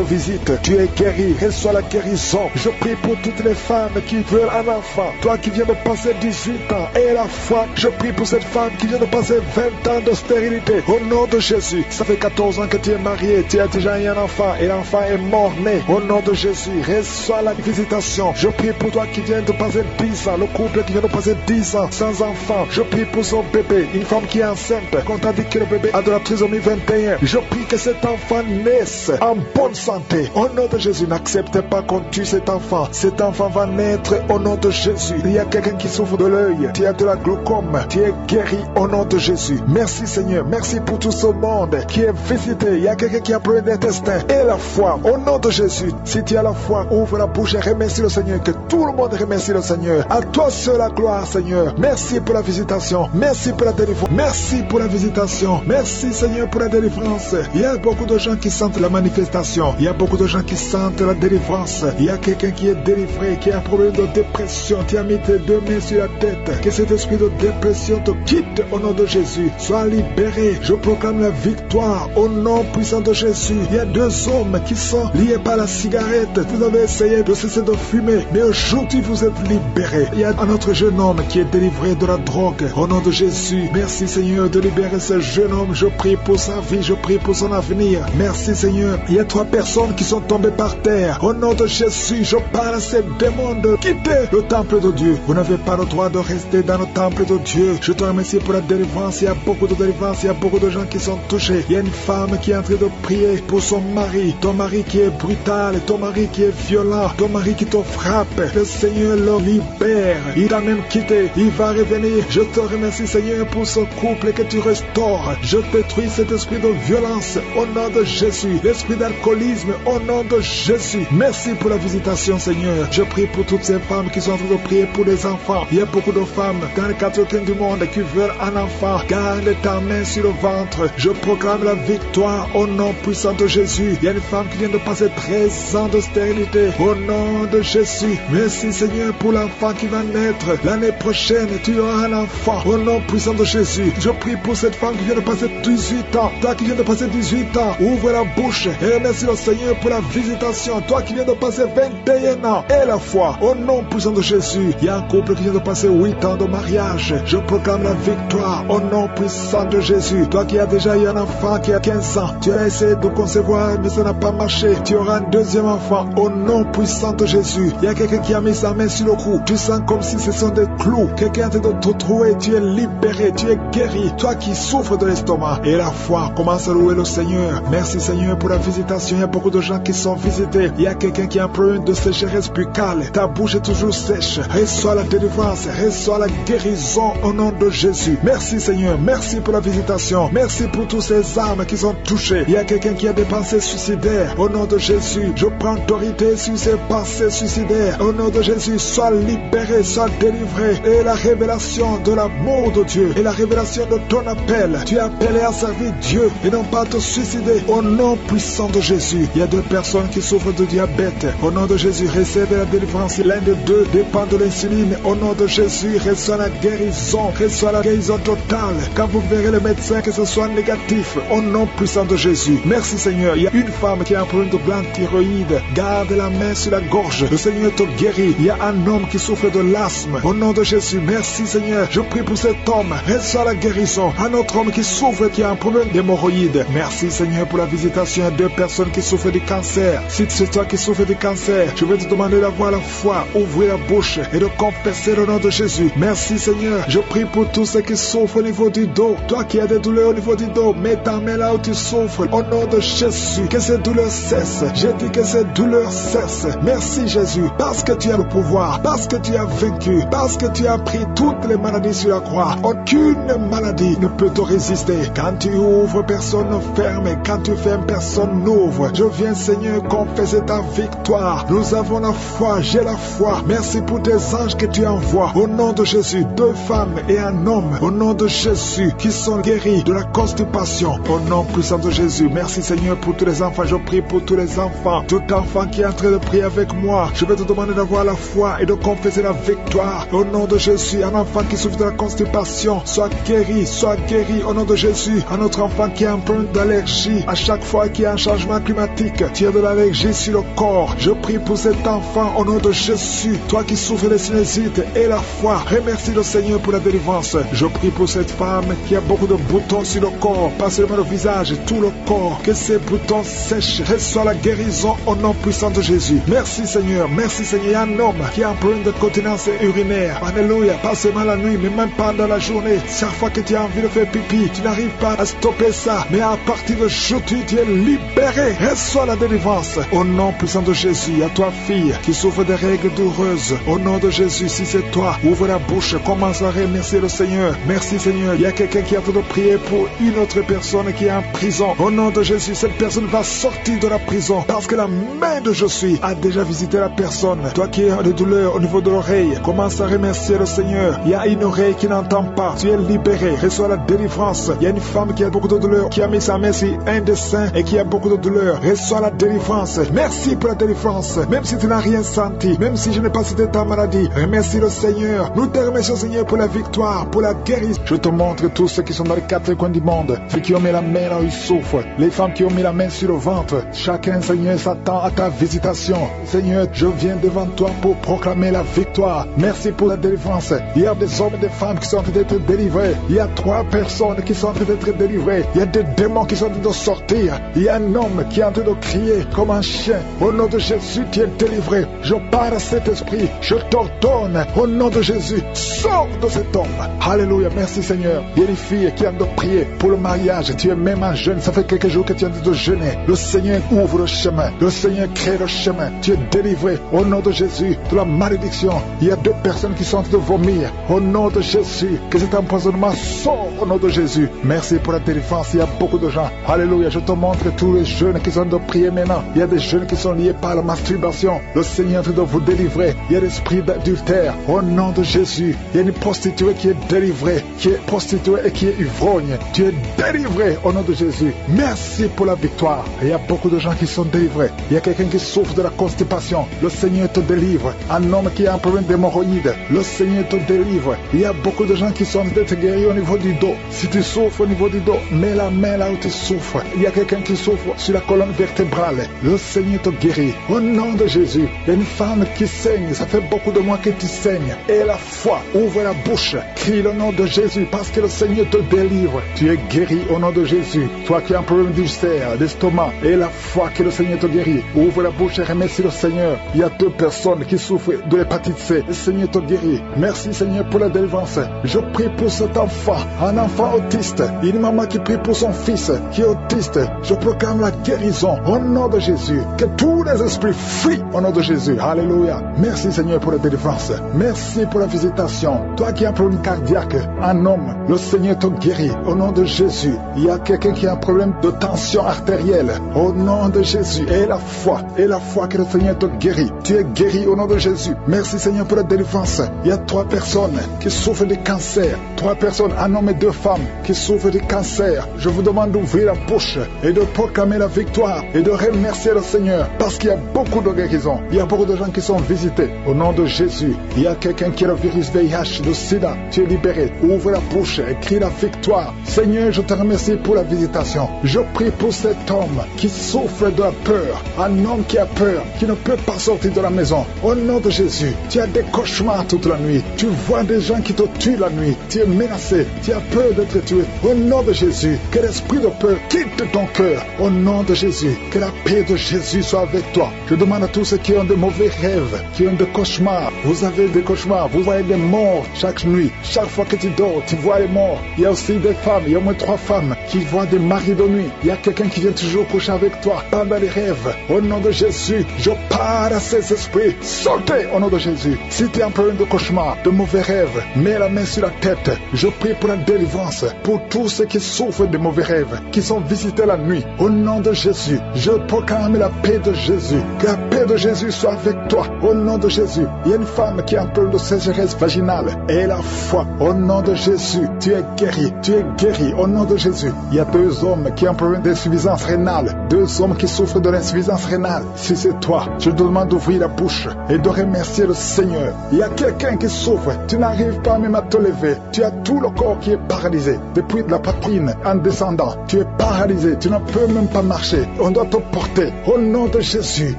Speaker 2: visite. Tu es guéri. Reçois la guérison. Je prie pour toutes les femmes qui veulent un enfant. Toi qui viens de passer 18 ans et la foi, je prie pour cette femme qui vient de passer 20 ans de stérilité. Au nom de Jésus, ça fait 14 ans que tu es marié, tu as déjà eu un enfant et l'enfant est mort-né. Au nom de Jésus, reçois la visitation. Je prie pour toi qui viens de passer 10 ans, le couple qui vient de passer 10 ans sans enfant. Je prie pour son bébé, une femme qui est enceinte, quand on dit que le bébé a de la trisomie 21. Je prie que cet enfant naisse en bonne santé. Au nom de Jésus, n'acceptez pas qu'on tue cet enfant. Cet enfant va naître au nom de Jésus. Il y a quelqu'un qui souffre de l'œil, tu as de la glaucome, tu es guéri au nom de Jésus. Merci Seigneur, merci pour tout ce monde qui est visité. Il y a quelqu'un qui a problème d'intestin et la foi au nom de Jésus. Si tu as la foi, ouvre la bouche et remercie le Seigneur. Que tout le monde remercie le Seigneur. À toi seul la gloire Seigneur. Merci pour la visitation, merci pour la délivrance, merci pour la visitation, merci Seigneur pour la délivrance. Il y a beaucoup de gens qui sentent la manifestation. Il y a beaucoup de gens qui sentent la délivrance. Il y a quelqu'un qui est délivré, qui a un problème de dépression. Tu as mis tes deux mains sur la tête. Que cet esprit de dépression te quitte au nom de Jésus. Sois libéré. Je proclame la victoire au nom puissant de Jésus. Il y a deux hommes qui sont liés par la cigarette. Vous avez essayé de cesser de fumer. Mais aujourd'hui, vous êtes libérés. Il y a un autre jeune homme qui est délivré de la drogue. Au nom de Jésus, merci Seigneur de libérer ce jeune homme. Je prie pour sa vie, je prie pour son avenir. Merci Seigneur. Il y a 3 personnes qui sont tombées par terre. Au nom de Jésus, je parle à ces démons de quitter le temple de Dieu. Vous n'avez pas le droit de rester dans le temple de Dieu. Je te remercie pour la délivrance. Il y a beaucoup de délivrance, il y a beaucoup de gens qui sont touchés. Il y a une femme qui est en train de prier pour son mari. Ton mari qui est brutal, ton mari qui est violent, ton mari qui te frappe. Le Seigneur le libère. Il t'a même quitté. Il va revenir. Je te remercie Seigneur pour ce couple que tu restaures. Je détruis cet esprit de violence au nom de Jésus. L'esprit d'alcoolisme au nom de Jésus. Merci pour la visitation Seigneur. Je prie pour toutes ces femmes qui sont en train de prier pour les enfants. Il y a beaucoup de femmes dans les 4 coins du monde qui veulent un enfant. Garde ta main sur le ventre. Je proclame la victoire au nom puissant de Jésus. Il y a une femme qui vient de passer 13 ans de stérilité. Au nom de Jésus. Merci Seigneur pour l'enfant qui va naître. L'année prochaine, tu auras un enfant. Au nom puissant de Jésus. Je prie pour cette femme qui vient de passer 18 ans. Toi qui viens de passer 18 ans, ouvre la bouche et remercie le Seigneur pour la visitation. Toi qui viens de passer 21 ans et la foi. Au nom puissant de Jésus. Il y a un couple qui vient de passer 8 ans de mariage. Je proclame la victoire au nom puissant de Jésus. Toi qui as déjà eu un enfant qui a 15 ans, tu as essayé de concevoir mais ça n'a pas marché. Tu auras un deuxième enfant au nom puissant de Jésus. Il y a quelqu'un qui a mis sa main sur le cou. Tu sens comme si ce sont des clous. Quelqu'un est en train de te trouver. Tu es libéré, tu es guéri. Toi qui souffres de l'estomac et la foi, commence à louer le Seigneur. Merci Seigneur pour la visitation. Il y a beaucoup de gens qui sont visités. Il y a quelqu'un qui a un problème de sécheresse buccale. Ta bouche est toujours sèche. Reçois la délivrance, reçois la guérison au nom de Jésus. Merci Seigneur, merci pour la visitation. Merci pour tous ces âmes qui sont touchées. Il y a quelqu'un qui a des pensées suicidaires. Au nom de Jésus, je prends autorité sur ces pensées suicidaires. Au nom de Jésus, sois libéré, sois délivré. Et la révélation de l'amour de Dieu et la révélation de ton appel. Tu es appelé à servir Dieu et non pas à te suicider. Au nom puissant de Jésus, il y a 2 personnes qui souffrent de diabète. Au nom de Jésus, recevez la délivrance. L'un de 2 dépend de l'insuline. Au nom de Jésus, reçois la guérison. Reçois la guérison totale. Quand vous verrez le médecin que ce soit négatif, au nom puissant de Jésus. Merci Seigneur. Il y a une femme qui a un problème de glande thyroïde. Garde la main sur la gorge. Le Seigneur te guérit. Il y a un homme qui souffre de l'asthme. Au nom de Jésus, merci Seigneur. Je prie pour cet homme. Reçois la guérison. Un autre homme qui souffre, qui a un problème d'hémorroïde. Merci Seigneur pour la visitation. Il y a 2 personnes qui souffrent du cancer. Si c'est toi qui souffres du cancer, je vais te demander d'avoir la foi, ouvrir la bouche et de confesser le nom de Jésus. Merci Seigneur. Je prie pour tous ceux qui souffrent au niveau du dos. Toi qui as des douleurs au niveau du dos, mets ta main là où tu souffres. Au nom de Jésus, que ces douleurs cessent. J'ai dit que ces douleurs cessent. Merci Jésus, parce que tu as le pouvoir, parce que tu as vaincu, parce que tu as pris toutes les maladies sur la croix. Aucune maladie ne peut te résister. Quand tu ouvres, personne ne ferme. Quand tu fermes, personne n'ouvre. Je viens Seigneur confesser ta victoire. Nous avons la foi, j'ai la foi. Merci pour tes anges que tu envoies. Au nom de Jésus, 2 femmes et un homme. Au nom de Jésus, qui sont guéris de la constipation. Au nom puissant de Jésus, merci Seigneur pour tous les enfants. Je prie pour tous les enfants. Tout enfant qui est en train de prier avec moi, je vais te demander d'avoir la foi et de confesser la victoire. Au nom de Jésus, un enfant qui souffre de la constipation, sois guéri au nom de Jésus. Un autre enfant qui a un problème d'allergie, à chaque fois qu'il y a un changement climatique, tu as de l'allergie sur le corps. Je prie pour cet enfant au nom de Jésus. Toi qui souffres de sinusite et la foi, remercie le Seigneur pour la délivrance. Je prie pour cette femme qui a beaucoup de boutons sur le corps, pas seulement le visage, tout le corps, que ces boutons sèchent. Reçois la guérison au nom puissant de Jésus. Merci Seigneur, merci Seigneur. Il y a un homme qui a un problème de continence urinaire. Alléluia, pas seulement la nuit, mais même pendant la journée. Chaque fois que tu as envie de faire pipi, tu n'arrives pas à stopper ça. Mais à partir de aujourd'hui, tu es libéré. Reçois la délivrance au nom puissant de Jésus. À toi fille qui souffre des règles douloureuses, au nom de Jésus, si c'est toi, ouvre la bouche, commence à remercier le Seigneur. Merci Seigneur. Il y a quelqu'un qui a fait de prier pour une autre personne qui est en prison. Au nom de Jésus, cette personne va sortir de la prison parce que la main de Je suis a déjà visité la personne. Toi qui as des douleurs au niveau de l'oreille, commence à remercier le Seigneur. Il y a une oreille qui n'entend pas. Tu es libéré. Reçois la délivrance. Il y a une femme qui a beaucoup de douleurs, qui a mis sa main sur un des seins et qui a beaucoup de douleurs. Reçois la délivrance. Merci pour la délivrance. Même si tu n'as rien senti, même si je n'ai pas cité ta maladie, remercie le Seigneur. Nous te remercions Seigneur pour la victoire, pour la guérison. Je te montre tous ceux qui sont dans les 4 coins du monde, ceux qui ont mis la main là où ils souffrent, les femmes qui ont mis la main sur le ventre. Chacun Seigneur s'attend à ta visitation. guérison. Seigneur, je viens devant toi pour proclamer la victoire. Merci pour la délivrance. Il y a des hommes et des femmes qui sont en train d'être délivrés. Il y a 3 personnes qui sont en train d'être délivrées. Il y a des démons qui sont en train de sortir. Il y a un homme qui est en train de crier comme un chien. Au nom de Jésus, tu es délivré. Je parle à cet esprit. Je t'ordonne, au nom de Jésus, sors de cet homme. Alléluia, merci Seigneur. Il y a une fille qui a de prier pour le mariage. Tu es même un jeune, ça fait quelques jours que tu es en train de jeûner. Le Seigneur ouvre le chemin. Le Seigneur crée le chemin. Tu es délivré au nom de Jésus de la malédiction. Il y a 2 personnes qui sont en train de vomir. Au nom de Jésus, que cet empoisonnement sort au nom de Jésus. Merci pour la délivrance. Il y a beaucoup de gens. Alléluia, je te montre tous les jeunes qui sont en train de prier maintenant. Il y a des jeunes qui sont liés par la masturbation. Le Seigneur est en train de vous délivrer. Il y a l'esprit d'adultère. Au nom de Jésus, il y a une prostituée qui est délivrée, qui est prostituée et qui est ivrogne. Tu es délivré au nom de Jésus. Merci pour la victoire. Il y a beaucoup de gens qui sont délivrés. Il y a quelqu'un qui souffre de la constipation. Le Seigneur te délivre. Un homme qui a un problème d'hémorroïdes. Le Seigneur te délivre. Il y a beaucoup de gens qui sont d'être guéris au niveau du dos. Si tu souffres au niveau du dos, mets la main là où tu souffres. Il y a quelqu'un qui souffre sur la colonne vertébrale. Le Seigneur te guérit. Au nom de Jésus. Il y a une femme qui saigne. Ça fait beaucoup de mois que tu saignes. Et la foi, ouvre la bouche. Crie le nom de Jésus parce que le Seigneur te délivre. Tu es guéri au nom de Jésus. Toi qui as un problème d'ulcère, d'estomac, et la foi que le Seigneur te guérit. Ouvre la bouche et remercie le Seigneur. Il y a 2 personnes qui souffrent de l'hépatite C. Le Seigneur te guérit. Merci Seigneur pour la délivrance. Je prie pour cet enfant, un enfant autiste. Une maman qui prie pour son fils qui est autiste. Je proclame la guérison au nom de Jésus. Que tous les esprits fuient au nom de Jésus. Alléluia. Merci Seigneur pour la délivrance. Merci pour la visitation. Toi qui as un problème cardiaque, un homme, le Seigneur te guérit au nom de Jésus. Il y a quelqu'un qui a un problème de tension artérielle au nom de Jésus. Et la foi que le Seigneur te guérit. Tu es guéri au nom de Jésus. Merci Seigneur pour la délivrance. Il y a 3 personnes qui souffrent de cancer. 3 personnes, un homme et 2 femmes qui souffrent de cancer. Je vous demande d'ouvrir la bouche et de proclamer la victoire et de remercier le Seigneur parce qu'il y a beaucoup de guérisons. Il y a beaucoup de gens qui sont visités au nom de Jésus. Il y a quelqu'un qui a le virus VIH, le sida. Tu es libéré. Ouvre la bouche et crie la victoire. Seigneur, je te remercie pour la visitation. Je prie pour cet homme qui souffre de la peur. Un homme qui a peur, qui ne peut pas sortir de la maison. Au nom de Jésus, tu as des cauchemars toute la nuit. Tu vois des gens qui te tuent la nuit. Tu es menacé. Tu as peur d'être tué. Au nom de Jésus, que l'esprit de peur quitte ton cœur. Au nom de Jésus, que la paix de Jésus soit avec toi. Je demande à tous ceux qui ont de mauvais rêves, qui ont des cauchemars. Vous avez des cauchemars. Vous voyez des morts chaque nuit. Chaque fois que tu dors, tu vois les morts. Il y a aussi des femmes. Il y a au moins 3 femmes qui voient des maris de nuit. Il y a quelqu'un qui vient toujours coucher avec toi pendant les rêves. Au nom de Jésus, je parle à ces esprits. Sortez au nom de Jésus. Si tu as un problème de cauchemar, de mauvais rêves, mets la main sur la tête. Je prie pour la délivrance, pour tous ceux qui souffrent de mauvais rêves, qui sont visités la nuit. Au nom de Jésus, je proclame la paix de Jésus. Que la paix de Jésus soit avec toi. Au nom de Jésus, il y a une femme qui a un problème de sécheresse vaginale. Et la foi, au nom de Jésus, tu es guéri. Tu es guéri au nom de Jésus. Il y a 2 hommes qui ont un problème d'insuffisance rénale. 2 hommes qui souffrent de l'insuffisance rénale. Si c'est toi, je te demande d'ouvrir la bouche et de remercier le Seigneur. Il y a quelqu'un qui souffre. Tu n'arrives pas même à te lever. Tu as tout le corps qui est paralysé. Depuis la poitrine en descendant, tu es paralysé. Tu ne peux même pas marcher. On doit te porter. Au nom de Jésus,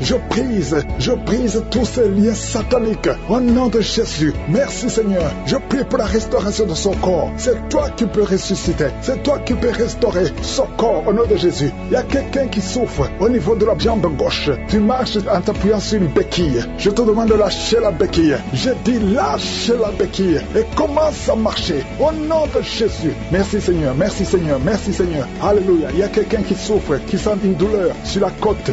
Speaker 2: je brise tous ces liens sataniques. Au nom de Jésus, merci Seigneur. Je prie pour la restauration de son corps. C'est toi qui peux ressusciter. C'est toi qui peux restaurer son corps au nom de Jésus. Il y a quelqu'un qui souffre au niveau de la jambe gauche. Tu marches en t'appuyant sur une béquille. Je te demande de lâcher la béquille. Je dis lâche la béquille et commence à marcher au nom de Jésus. Merci Seigneur, merci Seigneur, merci Seigneur. Alléluia. Il y a quelqu'un qui souffre, qui sent une douleur sur la côté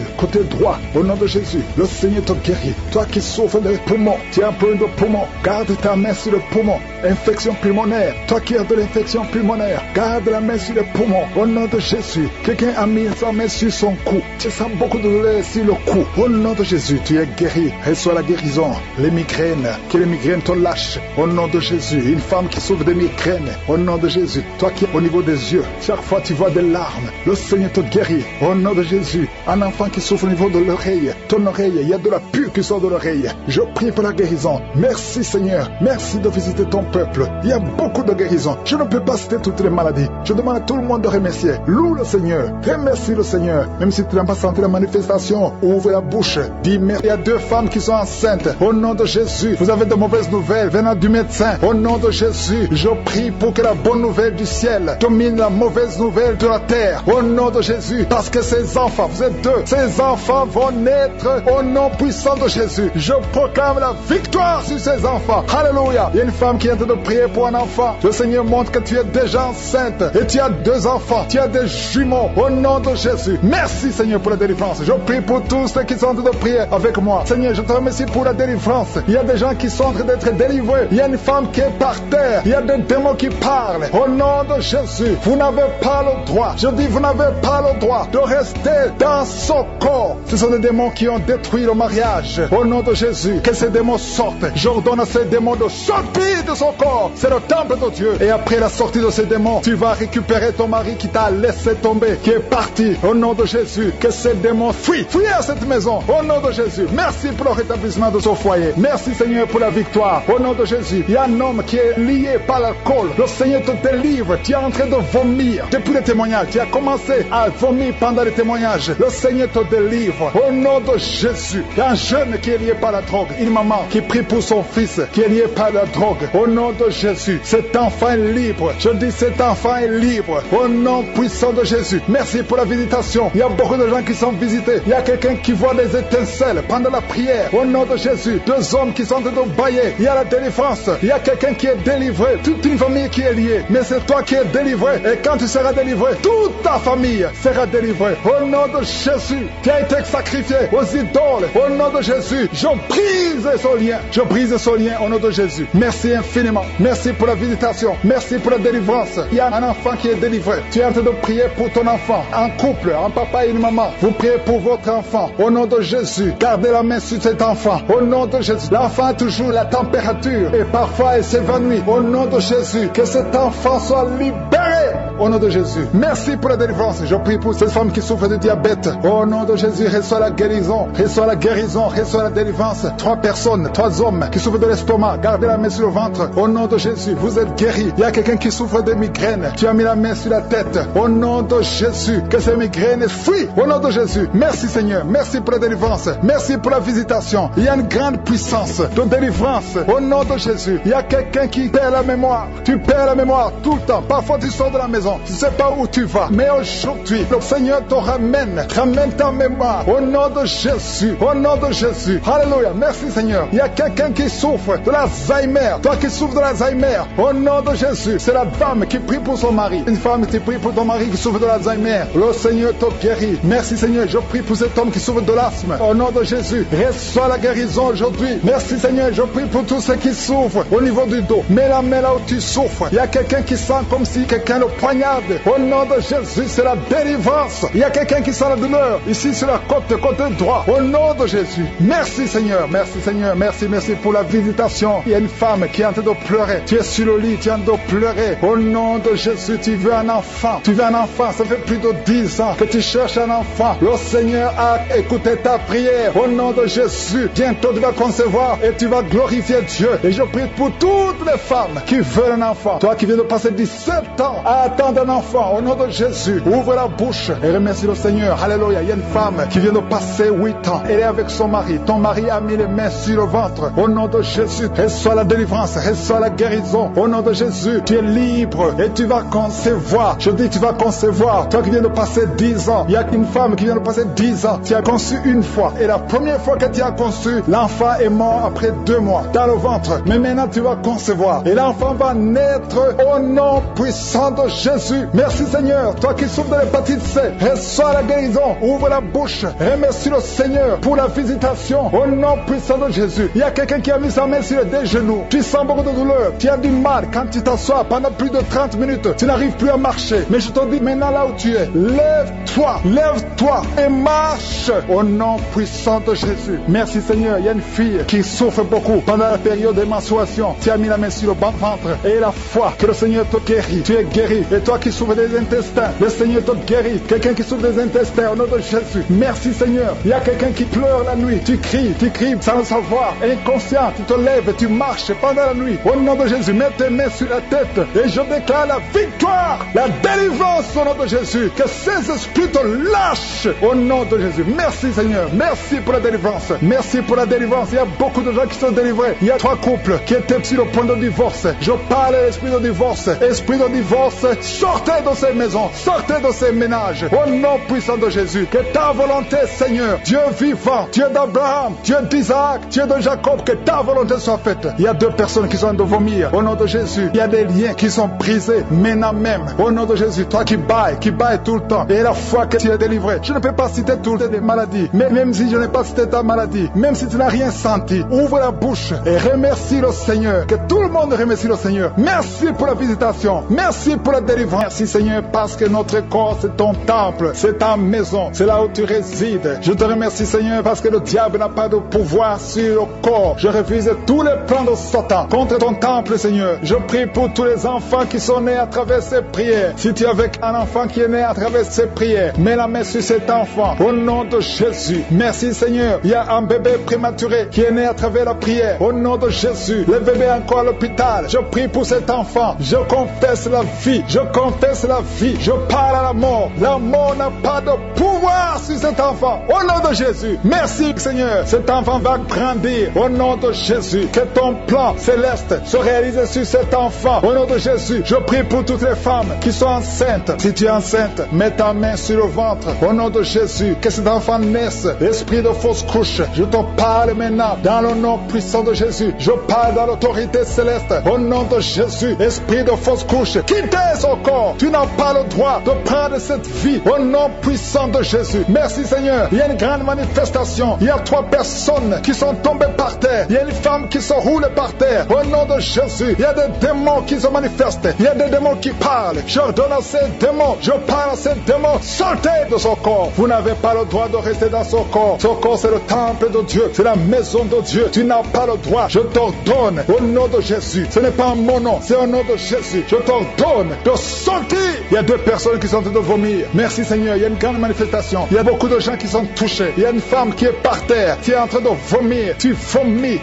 Speaker 2: droit. Au nom de Jésus, le Seigneur te guérit. Toi qui souffres de poumons, tu as un problème de poumon, garde ta main sur le poumon. Infection pulmonaire, toi qui as de l'infection pulmonaire, garde la main sur le poumon. Au nom de Jésus, quelqu'un a mis sa main sur son cou. Tu sens beaucoup de douleur sur le cou. Au nom de Jésus, tu es guéri. Reçois la guérison. Les migraines, que les migraines te lâchent. Au nom de Jésus, une femme qui souffre de migraines. Au nom de Jésus, toi qui es au niveau des yeux, chaque fois tu vois des larmes. Le Seigneur te guérit. Au nom de Jésus, un enfant qui souffre au niveau de l'oreille. Ton oreille, il y a de la pure qui sort de l'oreille. Je prie pour la guérison. Merci Seigneur. Merci de visiter ton peuple. Il y a beaucoup de guérisons. Je ne peux pas citer toutes les maladies. Je demande à tout le monde de remercier. Loue le Seigneur. Remercie le Seigneur. Même si tu n'as pas senti la manifestation, ouvre la bouche. Dis, mais il y a 2 femmes qui sont enceintes. Au nom de Jésus, vous avez de mauvaises nouvelles venant du médecin. Au nom de Jésus, je prie pour que la bonne nouvelle du ciel domine la mauvaise nouvelle de la terre. Au nom de Jésus, parce que ces enfants, vous êtes 2, ces enfants vont naître au nom puissant de Jésus. Je proclame la victoire sur ces enfants. Alléluia. Il y a une femme qui est en train de prier pour un enfant. Le Seigneur montre que tu es déjà enceinte et tu as 2 enfants. Tu as des jumeaux. Au nom de Jésus. Merci Seigneur pour la délivrance. Je prie pour tous ceux qui sont en train de prier avec moi. Seigneur, je te remercie pour la délivrance. Il y a des gens qui sont en train d'être délivrés. Il y a une femme qui est par terre. Il y a des démons qui parlent. Au nom de Jésus, vous n'avez pas le droit. Je dis, vous n'avez pas le droit de rester dans son corps. Ce sont des démons qui ont détruit le mariage. Au nom de Jésus, que ces démons sortent. J'ordonne à ces démons de sortir de son corps. C'est le temple de Dieu. Et après la sortie de ces démons, tu vas récupérer ton mari qui t'a laissé tomber, qui est parti. Au nom de Jésus, que ces démons fuient à cette maison. Au nom de Jésus, merci pour le rétablissement de son foyer. Merci Seigneur pour la victoire. Au nom de Jésus, il y a un homme qui est lié par l'alcool. Le Seigneur te délivre. Tu es en train de vomir depuis le témoignage. Tu as commencé à vomir pendant les témoignages. Le Seigneur te délivre. Au nom de Jésus, il y a un jeune qui est lié par la drogue. Une maman qui prie pour son fils qui est lié par la drogue. Au nom de Jésus, cet enfant est libre. Je dis, cet enfant est libre. Au nom puissant de Jésus. Merci pour la visitation. Il y a beaucoup de gens qui sont visités. Il y a quelqu'un qui voit des étincelles pendant la prière. Au nom de Jésus, 2 hommes qui sont en train de bailler. Il y a la délivrance. Il y a quelqu'un qui est délivré. Toute une famille qui est liée. Mais c'est toi qui es délivré. Et quand tu seras délivré, toute ta famille sera délivrée. Au nom de Jésus, qui a été sacrifié aux idoles. Au nom de Jésus, je brise ce lien. Je brise ce lien au nom de Jésus. Merci infiniment. Merci pour la visitation. Merci pour la délivrance. Il y a un enfant qui est délivré. Tu es en train de prier pour ton enfant. Un couple, un papa et une maman. Vous priez pour votre enfant. Au nom de Jésus, gardez la main sur cet enfant. Au nom de Jésus, l'enfant a toujours la température et parfois il s'évanouit. Au nom de Jésus, que cet enfant soit libéré. Au nom de Jésus. Merci pour la délivrance. Je prie pour cette femme qui souffre de diabète. Au nom de Jésus, reçois la guérison. Reçois la guérison. Reçois la délivrance. 3 personnes, 3 hommes qui souffrent de l'estomac. Gardez la main sur le ventre. Au nom de Jésus, vous êtes guéris. Il y a quelqu'un qui souffre de migraine. Tu as mis la main sur la tête. Au nom de Jésus, que ces migraines fuient. Au nom de Jésus. Merci Seigneur. Merci pour la délivrance. Merci pour la visitation. Il y a une grande puissance de délivrance. Au nom de Jésus. Il y a quelqu'un qui perd la mémoire. Tu perds la mémoire tout le temps. Parfois tu sors de la maison. Tu ne sais pas où tu vas. Mais aujourd'hui, le Seigneur te ramène. Ramène ta mémoire. Au nom de Jésus. Au nom de Jésus. Alléluia. Merci Seigneur. Il y a quelqu'un qui souffre de l'Alzheimer. Toi qui souffres de l'Alzheimer. Au nom de Jésus. C'est la femme qui prie pour son mari. Une femme qui prie pour ton mari qui souffre de l'Alzheimer. Le Seigneur te guérit. Merci Seigneur. Je prie pour cet homme qui souffre de l'asthme. Au nom de Jésus. Reçois la guérison aujourd'hui. Merci Seigneur. Je prie pour tous ceux qui souffrent au niveau du dos. Mets la main là où tu souffres. Il y a quelqu'un qui sent comme si quelqu'un le poignarde. Au nom de Jésus, c'est la délivrance. Il y a quelqu'un qui sent la douleur ici sur la côté droit. Au nom de Jésus. Merci Seigneur. Merci Seigneur. Merci pour la visitation. Il y a une femme qui est en train de pleurer. Tu es sur le lit, tu es en train de pleurer. Au nom de Jésus, tu veux un enfant. Tu veux un enfant. Ça fait plus de 10 ans que tu cherches un enfant. Le Seigneur a écouté ta prière. Au nom de Jésus, bientôt tu vas concevoir et tu vas glorifier Dieu. Et je prie pour toutes les femmes qui veulent un enfant. Toi qui viens de passer 17 ans à attendre un enfant. Au nom de Jésus, ouvre la bouche et remercie le Seigneur. Alléluia. Il y a une femme qui vient de passer 8 ans. Elle est avec son mari. Ton mari a mis les mains sur le ventre. Au nom de Jésus, reçois la délivrance, reçois la guérison. Au nom de Jésus, tu es libre et tu vas concevoir. Je dis tu vas concevoir. Toi qui viens de passer 10 ans, il y a une femme qui vient de passer 10 ans. Tu as conçu une fois. Et la première fois que tu as conçu, l'enfant est mort après 2 mois dans le ventre. Mais maintenant tu vas concevoir. Et l'enfant va naître au nom puissant de Jésus. Merci Seigneur. Toi qui souffres de l'hépatite C, reçois la guérison. Ouvre la bouche. Remercie le Seigneur pour la visitation. Au nom puissant de Jésus. Il y a quelqu'un qui a mis sa main sur les genoux. Tu sens beaucoup de douleur. Tu as du mal quand tu t'assois pendant plus de 30 minutes. Tu n'arrives plus à marcher. Mais je te dis maintenant là où tu es, lève-toi et marche au nom puissant de Jésus. Merci Seigneur. Il y a une fille qui souffre beaucoup pendant la période de menstruation. Tu as mis la main sur le ventre et la foi que le Seigneur te guérit. Tu es guéri et toi qui souffres des intestins, le Seigneur te guérit. Quelqu'un qui souffre des intestins, au nom de Jésus. Merci Seigneur. Il y a quelqu'un qui pleure la nuit. Tu cries sans le savoir. Inconscient, tu te lèves, tu marches pendant la nuit. Au nom de Jésus, mets tes mains sur la tête et je déclare la victoire, la délivrance au nom de Jésus. Que ces esprits te lâchent au nom de Jésus. Merci Seigneur. Merci pour la délivrance. Merci pour la délivrance. Il y a beaucoup de gens qui sont délivrés. Il y a 3 couples qui étaient sur le point de divorce. Je parle à l'esprit de divorce. Esprit de divorce, sortez de ces maisons, sortez de ces ménages. Au nom puissant de Jésus, que ta volonté, Seigneur, Dieu vivant, Dieu d'Abraham, Dieu d'Isaac, Dieu de Jacob, que ta volonté soit faite. Il y a 2 personnes qui sont en train de vomir. Au nom de Jésus, il y a des liens qui sont brisés maintenant même. Au nom de Jésus, toi qui bailles tout le temps, et la foi que tu es délivré. Je ne peux pas citer toutes les maladies, mais même si je n'ai pas cité ta maladie, même si tu n'as rien senti, ouvre la bouche et remercie le Seigneur. Que tout le monde remercie le Seigneur. Merci pour la visitation. Merci pour la délivrance. Merci Seigneur parce que notre corps c'est ton temple, c'est ta maison, c'est là où tu résides. Je te remercie Seigneur parce que le diable n'a pas de pouvoir sur le corps. Je refuse tous les plans de Satan contre ton temple Seigneur. Je prie pour tous les enfants qui sont nés à travers ces prières. Si tu es avec un enfant qui est né à travers ces prières, mets la main sur cet enfant au nom de Jésus. Merci Seigneur. Il y a un bébé prématuré qui est né à travers la prière. Au nom de Jésus. Le bébé est encore à l'hôpital. Je prie pour cet enfant. Je confesse la vie. Je confesse la vie. Je parle à la mort. La mort n'a pas de pouvoir sur cet enfant. Au nom de Jésus. Merci Seigneur. Cet enfant va grandir. Au nom de Jésus. Que ton plan céleste se réalise sur cet enfant. Au nom de Jésus. Je prie pour toutes les femmes qui sont enceintes. Si tu es enceinte, mets ta main sur le ventre. Au nom de Jésus. Que cet enfant naisse. Esprit de fausse couche. Je te parle maintenant dans le nom puissant de Jésus. Je parle dans l'autorité céleste. Au nom de Jésus. Esprit de fausse couche. Quittez son corps. Tu n'as pas le droit de prendre cette vie. Au nom puissant de Jésus. Merci Seigneur. Il y a une grande manifestation. Il y a 3 personnes qui sont tombées par terre. Il y a une femme qui se roule par terre. Au nom de Jésus. Il y a des démons qui se manifestent. Il y a des démons qui parlent. J'ordonne à ces démons. Je parle à ces démons. Sortez de son corps. Vous n'avez pas le droit de rester dans son corps. Son corps c'est le temple de Dieu. C'est la maison de Dieu. Tu n'as pas le droit. Je t'ordonne au nom de Jésus. Ce n'est pas mon nom. C'est au nom de Jésus. Je t'ordonne de sortir. Il y a 2 personnes qui sont en train de vomir. Merci Seigneur. Il y a une grande manifestation. Il y a beaucoup de gens qui sont touchés. Il y a une femme qui est par terre. Qui est en train de vomir. Tu vomis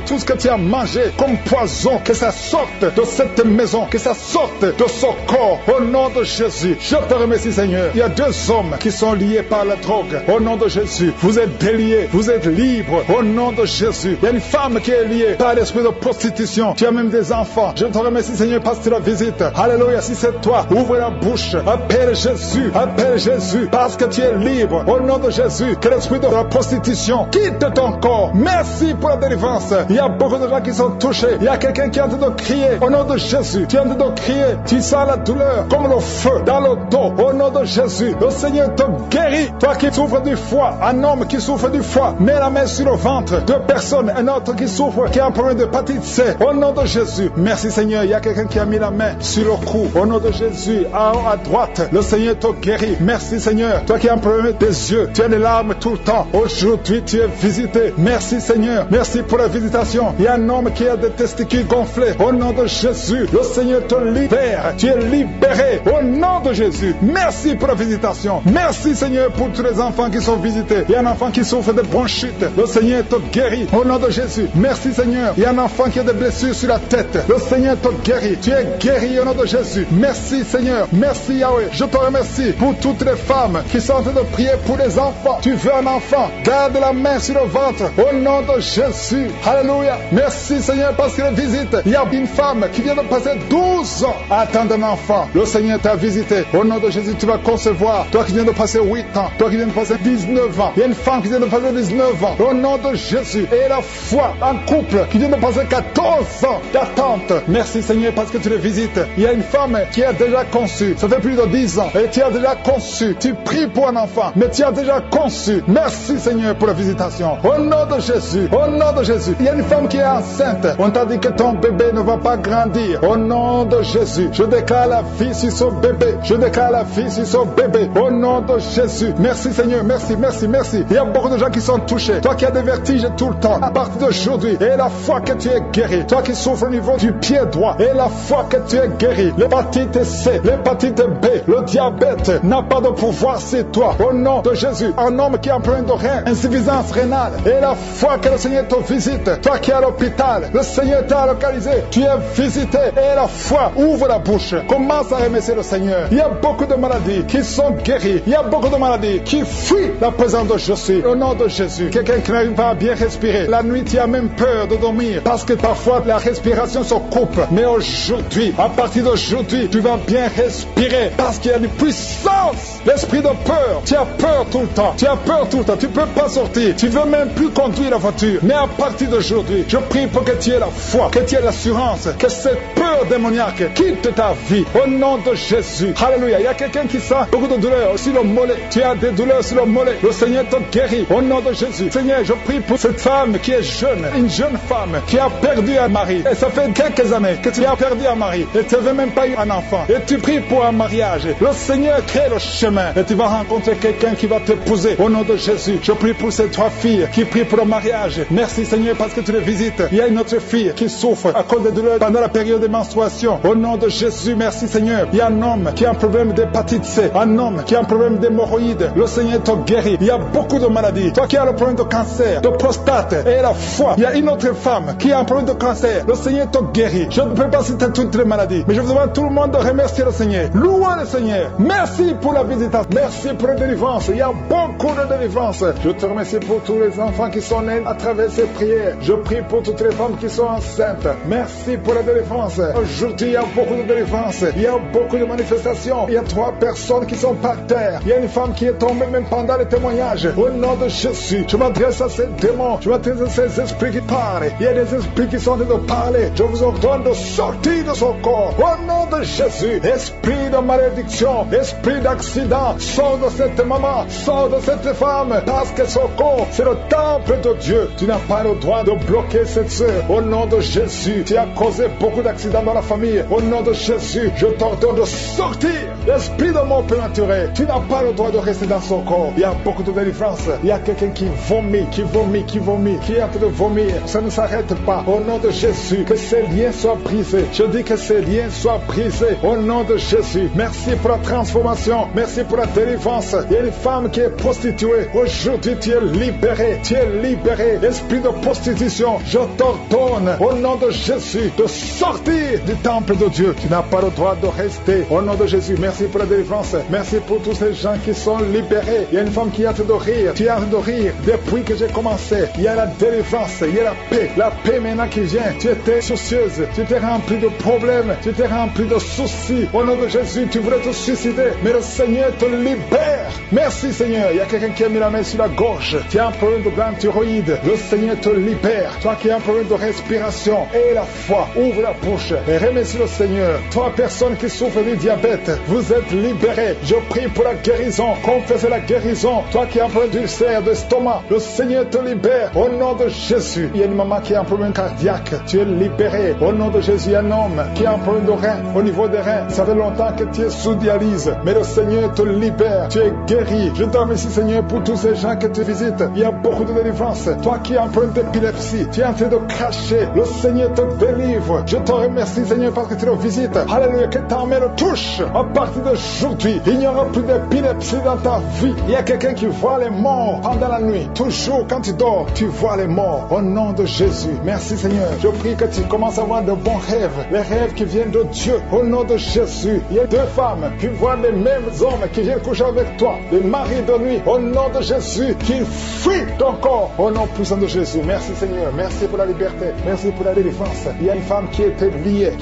Speaker 2: tout ce que tu as mangé comme poison. Que ça sorte de cette maison. Que ça sorte de son corps. Au nom de Jésus. Je te remercie Seigneur. Il y a 2 hommes qui sont liés par la drogue. Au nom de Jésus. Vous êtes déliés. Vous êtes libres. Au nom de Jésus. Il y a une femme qui est liée par l'esprit de prostitution. Tu as même des enfants. Je te remercie Seigneur parce que tu la visites. Alléluia. Si c'est toi, ouvre la bouche. Appelle Jésus. Appelle Jésus parce que tu es libre. Au nom de Jésus. Que l'esprit de la prostitution quitte ton corps. Merci pour la délivrance. Il y a beaucoup de gens qui sont touchés. Il y a quelqu'un qui est en train de crier. Au nom de Jésus. Tu es en train de crier. Tu sens la douleur comme le feu dans le dos. Au nom de Jésus. Le Seigneur te guérit. Toi qui souffres du foie. Un homme qui souffre du foie. Mets la main sur le ventre. 2 personnes. Un autre qui souffre, qui a un problème de hépatite C. Au nom de Jésus. Merci Seigneur. Il y a quelqu'un qui a mis la main sur le cou. Au nom de Jésus. En haut à droite. Le Seigneur te guérit. Merci Seigneur. Toi qui as un problème des yeux. Tu as des larmes tout le temps. Aujourd'hui tu es visité. Merci Seigneur. Merci pour la visitation. Il y a un homme qui a des testicules gonflés. Au nom de Jésus. Le Seigneur te libère. Tu es libéré. Au nom de Jésus. Merci pour la visitation. Merci Seigneur pour tous les enfants qui sont visités. Il y a un enfant qui souffre de bronchite. Le Seigneur te guérit. Au nom de Jésus. Merci Seigneur. Il y a un enfant qui a des blessures sur la tête. Le Seigneur te guérit. Tu es guéri au nom de Jésus. Merci Seigneur. Merci Yahweh. Je te remercie pour toutes les femmes qui sont en train de prier pour les enfants. Tu veux un enfant. Garde la main sur le ventre. Au nom de Jésus. Alléluia. Merci Seigneur parce qu'il visite. Il y a une femme qui vient de passer 12 ans à attendre un enfant. Le Seigneur t'a visité. Au nom de Jésus, tu vas concevoir. Toi qui viens de passer 8 ans. Toi qui viens de passer 19 ans. Il y a une femme qui vient de passer 19 ans. Au nom de Jésus. Et la foi, un couple qui vient de passer 14 ans d'attente. Merci Seigneur parce que tu les visites. Il y a une femme qui a déjà conçu. Ça fait plus de 10 ans. Et tu as déjà conçu. Tu pries pour un enfant. Mais tu as déjà conçu. Merci Seigneur pour la visitation. Au nom de Jésus. Au nom de Jésus. Il y a une femme qui est enceinte. On t'a dit que ton bébé ne va pas grandir. Au nom de Jésus. Je déclare la vie sur son bébé. Je déclare la vie sur son bébé. Au nom de Jésus. Merci Seigneur. Merci, merci, merci. Il y a beaucoup de gens qui sont touchés. Toi qui as des vertiges tout le temps. À partir d'aujourd'hui. Et la foi que tu es guéri. Toi qui souffres au niveau du pied droit. Et la foi que tu es guéri. Les l'hépatite C, l'hépatite B, le diabète n'a pas de pouvoir sur toi. Au nom de Jésus, un homme qui a un problème de rein, insuffisance rénale, et la foi que le Seigneur te visite, toi qui es à l'hôpital, le Seigneur t'a localisé, tu es visité, et la foi ouvre la bouche, commence à remercier le Seigneur. Il y a beaucoup de maladies qui sont guéries, il y a beaucoup de maladies qui fuient la présence de Jésus. Au nom de Jésus, quelqu'un qui n'arrive pas à bien respirer, la nuit tu as même peur de dormir, parce que parfois la respiration se coupe, mais aujourd'hui, à partir d'aujourd'hui, tu vas bien respirer, parce qu'il y a une puissance, l'esprit de peur, tu as peur tout le temps, tu as peur tout le temps, tu ne peux pas sortir, tu ne veux même plus conduire la voiture, mais à partir d'aujourd'hui, je prie pour que tu aies la foi, que tu aies l'assurance, que cette peur démoniaque quitte ta vie, au nom de Jésus. Alléluia. Il y a quelqu'un qui sent beaucoup de douleurs sur le mollet, tu as des douleurs sur le mollet, le Seigneur te guérit, au nom de Jésus. Seigneur, je prie pour cette femme qui est jeune, une jeune femme qui a perdu un mari, et ça fait quelques années que tu as perdu un mari, et tu n'avais même pas eu un enfant, et tu pries pour un mariage, le Seigneur crée le chemin, et tu vas rencontrer quelqu'un qui va t'épouser, au nom de Jésus. Je prie pour ces trois filles qui prient pour le mariage. Merci Seigneur parce que tu les visites. Il y a une autre fille qui souffre à cause des douleurs pendant la période de menstruation. Au nom de Jésus, merci Seigneur. Il y a un homme qui a un problème d'hépatite C, un homme qui a un problème d'hémorroïdes. Le Seigneur te guérit. Il y a beaucoup de maladies. Toi qui as le problème de cancer, de prostate et la foi. Il y a une autre femme qui a un problème de cancer. Le Seigneur te guérit. Je ne peux pas citer toutes les maladies, mais je vous demande tout le monde de remercier le Seigneur. Louez le Seigneur. Merci pour la visitation. Merci pour la délivrance. Il y a beaucoup de délivrance. Je te remercie pour tous les enfants qui sont nés à travers ces prières. Je prie pour toutes les femmes qui sont enceintes. Merci pour la délivrance. Aujourd'hui, il y a beaucoup de délivrance. Il y a beaucoup de manifestations. Il y a 3 personnes qui sont par terre. Il y a une femme qui est tombée même pendant les témoignages. Au nom de Jésus, je m'adresse à ces démons. Je m'adresse à ces esprits qui parlent. Il y a des esprits qui sont en train de parler. Je vous ordonne de sortir de son corps. Au nom de Jésus, esprit de malédiction, esprit d'accident, sors de cette maman, sors de cette femme, parce que son corps, c'est le temple de Dieu. Tu n'as pas le droit de bloquer cette sœur. Au nom de Jésus, tu as causé beaucoup d'accidents dans la famille. Au nom de Jésus, je t'ordonne de sortir. L'esprit de mort prématuré, tu n'as pas le droit de rester dans son corps. Il y a beaucoup de délivrance. Il y a quelqu'un qui vomit, qui est en train de vomir. Ça ne s'arrête pas. Au nom de Jésus, que ces liens soient brisés. Je dis que ces liens soient brisés. Au nom de Jésus, merci pour la transformation. Merci pour la délivrance. Il y a une femme qui est prostituée. Aujourd'hui, tu es libéré. Tu es libéré. Esprit de prostitution, je t'ordonne, au nom de Jésus, de sortir du temple de Dieu. Tu n'as pas le droit de rester. Au nom de Jésus, merci pour la délivrance. Merci pour tous ces gens qui sont libérés. Il y a une femme qui est en train de rire. Tu es en train de rire depuis que j'ai commencé. Il y a la délivrance. Il y a la paix. La paix maintenant qui vient. Tu étais soucieuse. Tu étais rempli de problèmes. Tu étais rempli de soucis. Au nom de Jésus, tu voulais te suicider. Mais le Seigneur te libère. Merci Seigneur. Il y a quelqu'un qui a mis la main sur la gorge. Tu as un problème de glande thyroïde. Le Seigneur te libère. Toi qui as un problème de respiration. Et la foi. Ouvre la bouche. Et remercie le Seigneur. 3 personnes qui souffrent du diabète. Vous êtes libérés. Je prie pour la guérison. Confessez la guérison. Toi qui as un problème d'ulcère, d'estomac. Le Seigneur te libère. Au nom de Jésus. Il y a une maman qui a un problème cardiaque. Tu es libéré. Au nom de Jésus. Il y a un homme qui a un problème de rein. Au niveau des reins. Ça fait longtemps que tu es sous dialyse. Mais le Seigneur te libère. Tu es guéri. Je te remercie Seigneur pour tous ces gens que tu visites. Il y a beaucoup de délivrance. Toi qui as un problème d'épilepsie. Tu es en train de cracher. Le Seigneur te délivre. Je te remercie Seigneur parce que tu le visites. Alléluia. Que ta main le touche. À partir d'aujourd'hui, il n'y aura plus d'épilepsie dans ta vie. Il y a quelqu'un qui voit les morts pendant la nuit. Toujours quand tu dors, tu vois les morts. Au nom de Jésus. Merci Seigneur. Je prie que tu commences à avoir de bons rêves. Les rêves qui viennent de Dieu. Au nom de Jésus. Il y a 2 femmes qui voient les mêmes hommes qui viennent coucher avec toi. Les maris de nuit. Au nom de Jésus. Qui fuient ton corps. Au nom puissant de Jésus. Merci Seigneur. Merci pour la liberté. Merci pour la délivrance. Il y a une femme qui était liée,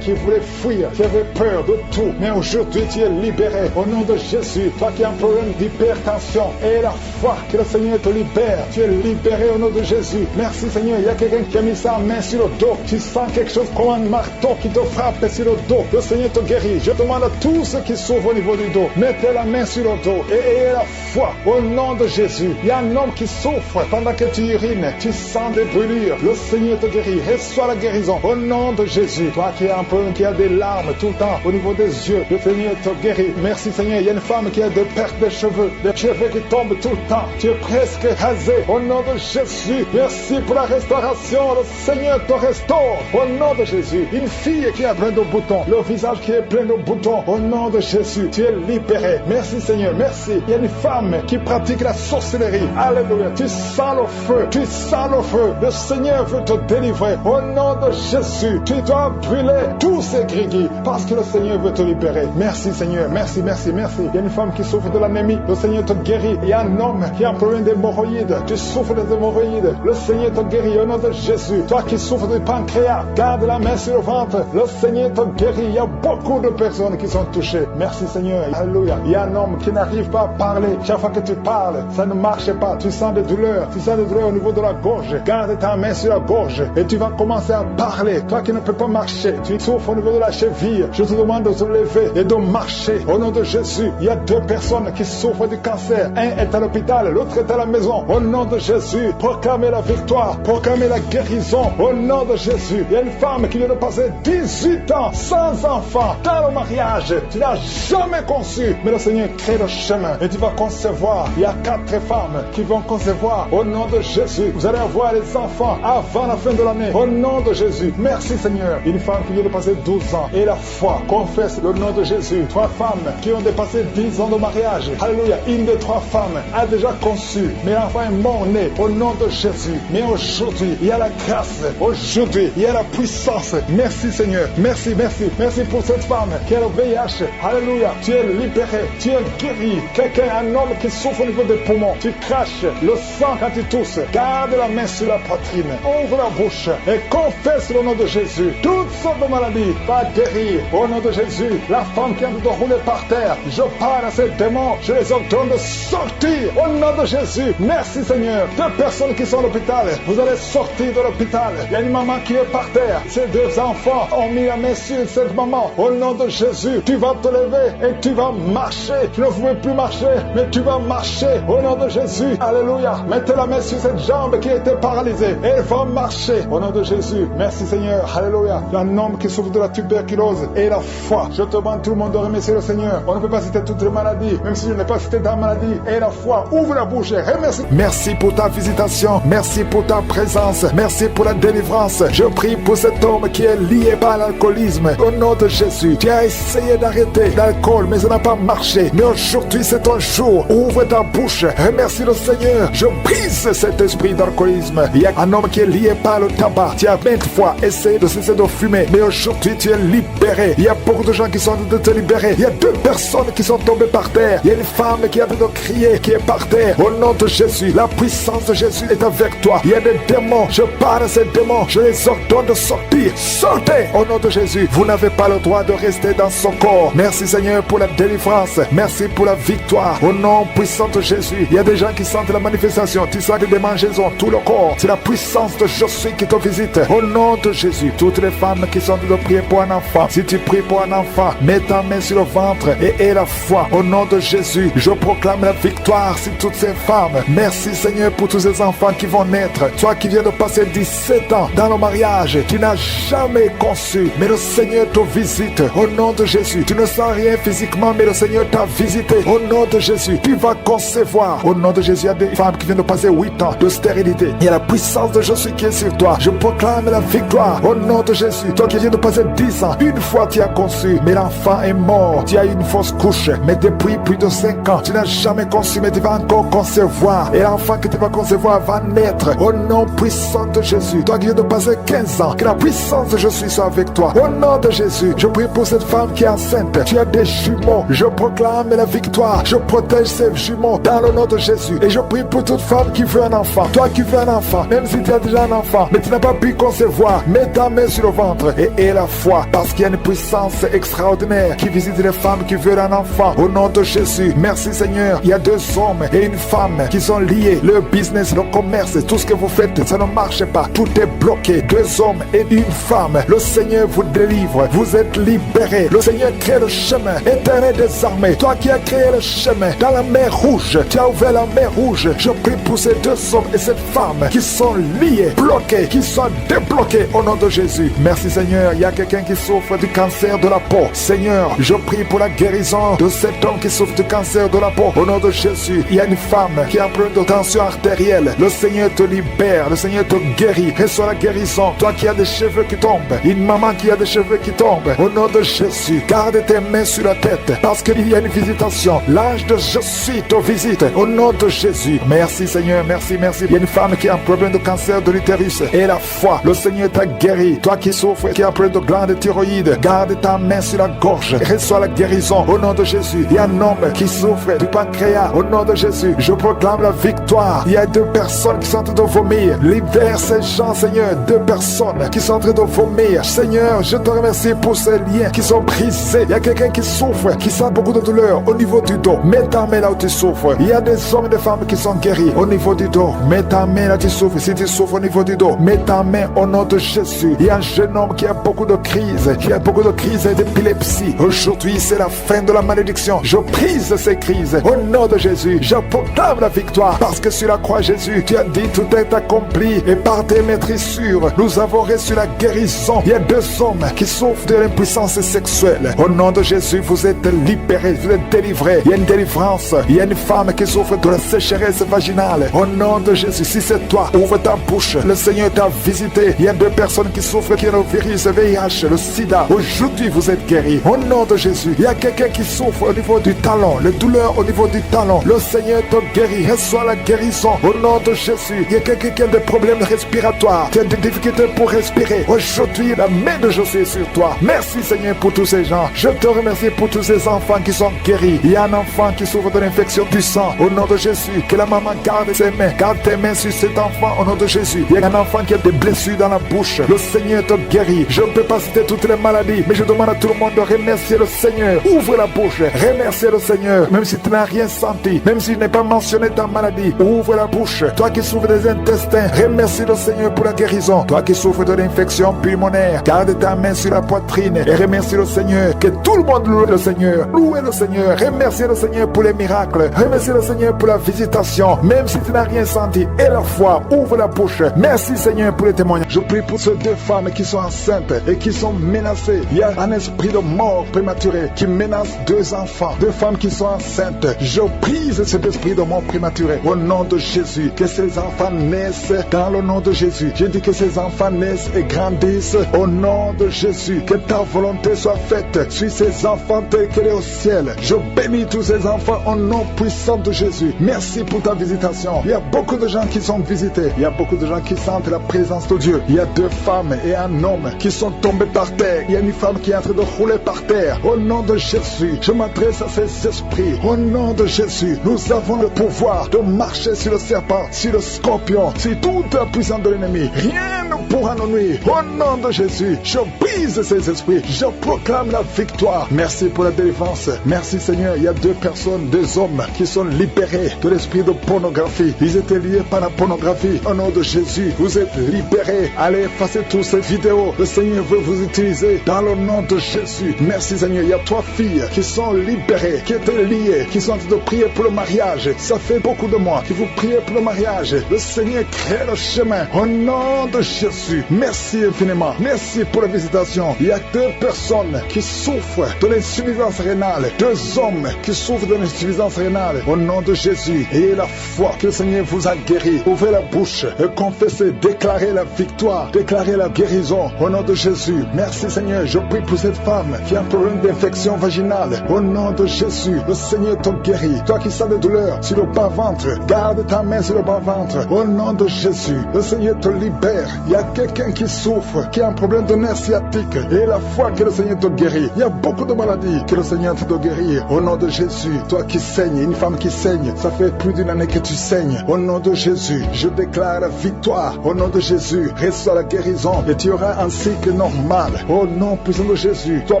Speaker 2: qui voulait fuir, qui avait peur de tout. Mais aujourd'hui, tu es libéré. Au nom de Jésus. Toi qui as un problème d'hypertension. Et la foi que le Seigneur te libère. Tu es libéré au nom de Jésus. Merci Seigneur. Il y a quelqu'un qui a mis sa main sur le dos. Tu sens quelque chose comme un marteau qui te frappe sur le dos. Le Seigneur te guérit. Je demande à tous ceux qui souffrent au niveau du dos. Mettez la main sur le dos. Et ayez la foi au nom de Jésus. Il y a un homme qui souffre pendant que tu urines. Tu sens des brûlures. Le Seigneur te guérit. Reçois la guérison au nom de Jésus. Toi qui as un problème, qui a des larmes tout le temps au niveau des yeux. Le Seigneur te guérit. Merci Seigneur. Il y a une femme qui a des pertes de cheveux. Des cheveux qui tombent tout le temps. Tu es presque rasé au nom de Jésus. Merci pour la restauration. Le Seigneur te restaure au nom de Jésus. Une fille qui a plein de boutons boutons, le visage qui est plein de boutons. Au nom de Jésus, tu es libéré. Merci Seigneur, merci. Il y a une femme qui pratique la sorcellerie. Alléluia. Tu sens le feu, tu sens le feu. Le Seigneur veut te délivrer. Au nom de Jésus, tu dois brûler tous ces grigis parce que le Seigneur veut te libérer. Merci Seigneur, merci, merci, merci. Il y a une femme qui souffre de l'anémie. Le Seigneur te guérit. Il y a un homme qui a un problème d'hémorroïdes. Tu souffres des hémorroïdes. Le Seigneur te guérit au nom de Jésus. Toi qui souffres du pancréas, garde la main sur le ventre. Le Seigneur te guérit. Il y a beaucoup de personnes qui sont touchées. Merci Seigneur. Alléluia. Il y a un homme qui n'arrive pas à parler. Chaque fois que tu parles, ça ne marche pas. Tu sens des douleurs. Tu sens des douleurs au niveau de la gorge. Garde ta main sur la gorge et tu vas commencer à parler. Toi qui ne peux pas marcher, tu souffres au niveau de la cheville. Je te demande de te lever et de marcher. Au nom de Jésus, il y a 2 personnes qui souffrent du cancer. Un est à l'hôpital, l'autre est à la maison. Au nom de Jésus, proclamez la victoire, proclamez la guérison. Au nom de Jésus, il y a une femme qui vient de passer 18 ans sans enfant dans le mariage. Tu n'as jamais conçu, mais le Seigneur crée le chemin et tu vas concevoir. Il y a 4 femmes qui vont concevoir. Au nom de Jésus, vous allez avoir les enfants avant la fin de l'année. Au nom de Jésus, merci Seigneur. Une femme qui vient de passer 12 ans et la foi confesse le nom de Jésus. 3 femmes qui ont dépassé 10 ans de mariage. Alléluia. Une des 3 femmes a déjà conçu, mais l'enfant est mort-né. Au nom de Jésus. Mais aujourd'hui, il y a la grâce. Aujourd'hui, il y a la puissance. Merci Seigneur. Merci, merci. Merci pour cette femme qui a le VIH. Alléluia. Tu es libéré. Tu es guéri. Quelqu'un, un homme qui souffre au niveau des poumons. Tu craches le sang quand tu tousses. Garde la main sur la poitrine. Ouvre la bouche et confesse le nom de Jésus. Toutes sortes de maladies va guérir. Au nom de Jésus, la femme qui a de rouler par terre, je parle à ces démons. Je les ordonne de sortir. Au nom de Jésus. Merci Seigneur. 2 personnes qui sont à l'hôpital. Vous allez sortir de l'hôpital. Il y a une maman qui est par terre. Ces 2 enfants ont mis la main sur cette maman. Au nom de Jésus, tu vas te lever et tu vas marcher. Tu ne pouvais plus marcher, mais tu vas marcher. Au nom de Jésus. Alléluia. Mettez la main sur cette jambe qui était paralysée. Elle va marcher. Au nom de Jésus. Merci Seigneur. Alléluia. Il y a un homme qui souffre de la tuberculose et la foi. Je te demande tout le monde de remercier le Seigneur. On ne peut pas citer toutes les maladies, même si je n'ai pas cité ta maladie. Et la foi. Ouvre la bouche et remercie. Merci pour ta visitation. Merci pour ta présence. Merci pour la délivrance. Je prie pour cet homme qui est lié par l'alcoolisme. Au nom de Jésus. Tu as essayé d'arrêter l'alcool, mais ça n'a pas marché. Mais aujourd'hui, c'est ton jour. Ouvre ta bouche. Remercie le Seigneur. Je brise cet esprit d'alcoolisme. Il y a un homme qui est lié par le tabac. Tu as 20 fois essayé de cesser de fumer, mais aujourd'hui, tu es libéré. Il y a beaucoup de gens qui sont en train de te libérer. Il y a 2 personnes qui sont tombées par terre. Il y a une femme qui est en train de crier, qui est par terre. Au nom de Jésus, la puissance de Jésus est avec toi. Il y a des démons. Je parle à ces démons. Je les ordonne de sortir. Sortez au nom de Jésus. Vous n'avez pas le droit de rester dans son corps. Merci Seigneur pour la délivrance. Merci pour la victoire. Au nom puissant de Jésus. Il y a des gens qui sentent la manifestation. Tu sens des démangeaisons tout le corps. C'est la puissance de Jésus qui te visite. Au nom de Jésus. Toutes les femmes qui sont de prier pour un enfant. Si tu pries pour un enfant, mets ta main sur le ventre et aie la foi. Au nom de Jésus, je proclame la victoire sur toutes ces femmes. Merci Seigneur pour tous ces enfants qui vont naître. Toi qui viens de passer 17 ans dans le mariage, tu n'as jamais conçu, mais le Seigneur te visite. Au nom de Jésus, tu ne sens rien physiquement, mais le Seigneur t'a visité. Au nom de Jésus, tu vas concevoir. Au nom de Jésus, il y a des femmes qui viennent de passer 8 ans de stérilité. Il y a la puissance de Jésus qui est sur toi. Je proclame la victoire. Au nom de Jésus, toi qui viens de passer 10 ans, une fois tu as conçu, mais l'enfant est mort. Tu as eu une fausse couche, mais depuis plus de 5 ans, tu n'as jamais conçu, mais tu vas encore concevoir. Et l'enfant que tu vas concevoir va naître. Au nom puissant de Jésus, toi qui viens de passer 15 ans, que la puissance de Jésus soit avec toi. Au nom de Jésus, je prie pour cette femme qui est enceinte. Tu as des jumeaux. Je proclame la victoire. Je protège ces jumeaux dans le nom de Jésus. Et je prie pour toute femme qui veut un enfant. Toi qui veux un enfant, même si tu as déjà un enfant, mais tu n'as pas pu concevoir, mets ta main sur le ventre et aie la foi. Parce qu'il y a une puissance extraordinaire qui visite les femmes qui veulent un enfant. Au nom de Jésus, merci Seigneur. Il y a 2 hommes et une femme qui sont liés. Le business, le commerce, tout ce que vous faites, ça ne marche pas. Tout est bloqué. 2 hommes et une femme. Le Seigneur vous délivre. Vous êtes libérés. Le Seigneur crée le chemin. Éternel des armées, toi qui as créé le chemin dans la mer rouge, tu as ouvert la mer rouge. Je prie pour ces 2 hommes et cette femme qui sont liés, bloqués, qui sont débloqués au nom de Jésus. Merci Seigneur. Il y a quelqu'un qui souffre du cancer de la peau. Seigneur, je prie pour la guérison de cet homme qui souffre du cancer de la peau. Au nom de Jésus, il y a une femme qui a un problème de tension artérielle. Le Seigneur te libère. Le Seigneur te guérit. Reçois la guérison. Toi qui as des cheveux qui tombent. Une maman qui a des cheveux cheveux qui tombent. Au nom de Jésus, garde tes mains sur la tête parce qu'il y a une visitation. L'ange de je suis te visite. Au nom de Jésus. Merci Seigneur, merci, merci. Il y a une femme qui a un problème de cancer de l'utérus et la foi. Le Seigneur t'a guéri. Toi qui souffres, qui a un problème de glande thyroïde, garde ta main sur la gorge et reçois la guérison. Au nom de Jésus. Il y a un homme qui souffre du pancréas. Au nom de Jésus, je proclame la victoire. Il y a 2 personnes qui sont en train de vomir. Libère ces gens, Seigneur. 2 personnes qui sont en train de vomir. Seigneur, je te remercie pour ces liens qui sont brisés. Il y a quelqu'un qui souffre, qui sent beaucoup de douleur au niveau du dos. Mets ta main là où tu souffres. Il y a des hommes et des femmes qui sont guéris au niveau du dos. Mets ta main là où tu souffres. Si tu souffres au niveau du dos, mets ta main au nom de Jésus. Il y a un jeune homme qui a beaucoup de crises, qui a beaucoup de crises d'épilepsie. Aujourd'hui, c'est la fin de la malédiction. Je brise ces crises au nom de Jésus. Je proclame la victoire parce que sur la croix, Jésus, tu as dit tout est accompli et par tes maîtrissures, nous avons reçu la guérison. Il y a 2 hommes qui souffrent de l'impuissance sexuelle. Au nom de Jésus, vous êtes libérés, vous êtes délivrés. Il y a une délivrance. Il y a une femme qui souffre de la sécheresse vaginale. Au nom de Jésus, si c'est toi, ouvre ta bouche. Le Seigneur t'a visité. Il y a 2 personnes qui souffrent qui ont le virus VIH, le sida. Aujourd'hui, vous êtes guéris. Au nom de Jésus, il y a quelqu'un qui souffre au niveau du talon, les douleurs au niveau du talon. Le Seigneur te guérit. Reçois la guérison. Au nom de Jésus, il y a quelqu'un qui a des problèmes respiratoires, qui a des difficultés pour respirer. Aujourd'hui, la main de Jésus est sur toi. Merci Seigneur pour tous ces gens. Je te remercie pour tous ces enfants qui sont guéris. Il y a un enfant qui souffre de l'infection du sang. Au nom de Jésus, que la maman garde ses mains. Garde tes mains sur cet enfant au nom de Jésus. Il y a un enfant qui a des blessures dans la bouche. Le Seigneur te guérit. Je ne peux pas citer toutes les maladies, mais je demande à tout le monde de remercier le Seigneur. Ouvre la bouche. Remercier le Seigneur. Même si tu n'as rien senti, même si je n'ai pas mentionné ta maladie, ouvre la bouche. Toi qui souffres des intestins, remercie le Seigneur pour la guérison. Toi qui souffres de l'infection pulmonaire, garde ta main sur la poitrine et remercie le Seigneur. Que tout le monde loue le Seigneur. Louez le Seigneur. Remerciez le Seigneur pour les miracles. Remerciez le Seigneur pour la visitation. Même si tu n'as rien senti. Et la foi, ouvre la bouche. Merci Seigneur pour les témoignages. Je prie pour ces 2 femmes qui sont enceintes et qui sont menacées. Il y a un esprit de mort prématuré qui menace 2 enfants. 2 femmes qui sont enceintes. Je brise cet esprit de mort prématuré. Au nom de Jésus, que ces enfants naissent dans le nom de Jésus. Je dis que ces enfants naissent et grandissent au nom de Jésus. Que ta volonté soit faite sur ces enfants tels qu'elle est au ciel. Je bénis tous ces enfants au nom puissant de Jésus. Merci pour ta visitation. Il y a beaucoup de gens qui sont visités. Il y a beaucoup de gens qui sentent la présence de Dieu. Il y a 2 femmes et un homme qui sont tombés par terre. Il y a une femme qui est en train de rouler par terre. Au nom de Jésus, je m'adresse à ces esprits. Au nom de Jésus, nous avons le pouvoir de marcher sur le serpent, sur le scorpion, sur toute la puissance de l'ennemi. Rien ne pourra nous nuire. Au nom de Jésus, je brise ces esprits. Je proclame la victoire. Merci pour la délivrance. Merci Seigneur. Il y a 2 personnes, 2 hommes qui sont libérés de l'esprit de pornographie. Ils étaient liés par la pornographie. Au nom de Jésus, vous êtes libérés. Allez effacer toutes ces vidéos. Le Seigneur veut vous utiliser dans le nom de Jésus. Merci Seigneur. Il y a 3 filles qui sont libérées, qui étaient liées, qui sont en train de prier pour le mariage. Ça fait beaucoup de mois que vous priez pour le mariage. Le Seigneur crée le chemin. Au nom de Jésus. Merci infiniment. Merci pour la visitation. Il y a 2 personnes qui souffrent de l'insuffisance rénale. 2 hommes qui souffrent de l'insuffisance rénale. Au nom de Jésus. Ayez la foi que le Seigneur vous a guéri. Ouvrez la bouche et confessez. Déclarez la victoire. Déclarez la guérison. Au nom de Jésus. Merci Seigneur. Je prie pour cette femme qui a un problème d'infection vaginale. Au nom de Jésus. Le Seigneur te guérit. Toi qui sens des douleurs sur le bas-ventre, garde ta main sur le bas-ventre. Au nom de Jésus. Le Seigneur te libère. Il y a quelqu'un qui souffre, qui a un problème de nerf sciatique. Et la foi que le Seigneur te guérit. Il y a beaucoup de maladies que le Seigneur te guérit. Au nom de Jésus. Toi qui saignes, une femme qui saigne, ça fait plus d'une année que tu saignes. Au nom de Jésus, je déclare la victoire. Au nom de Jésus, reçois la guérison et tu auras un cycle normal. Au nom puissant de Jésus, toi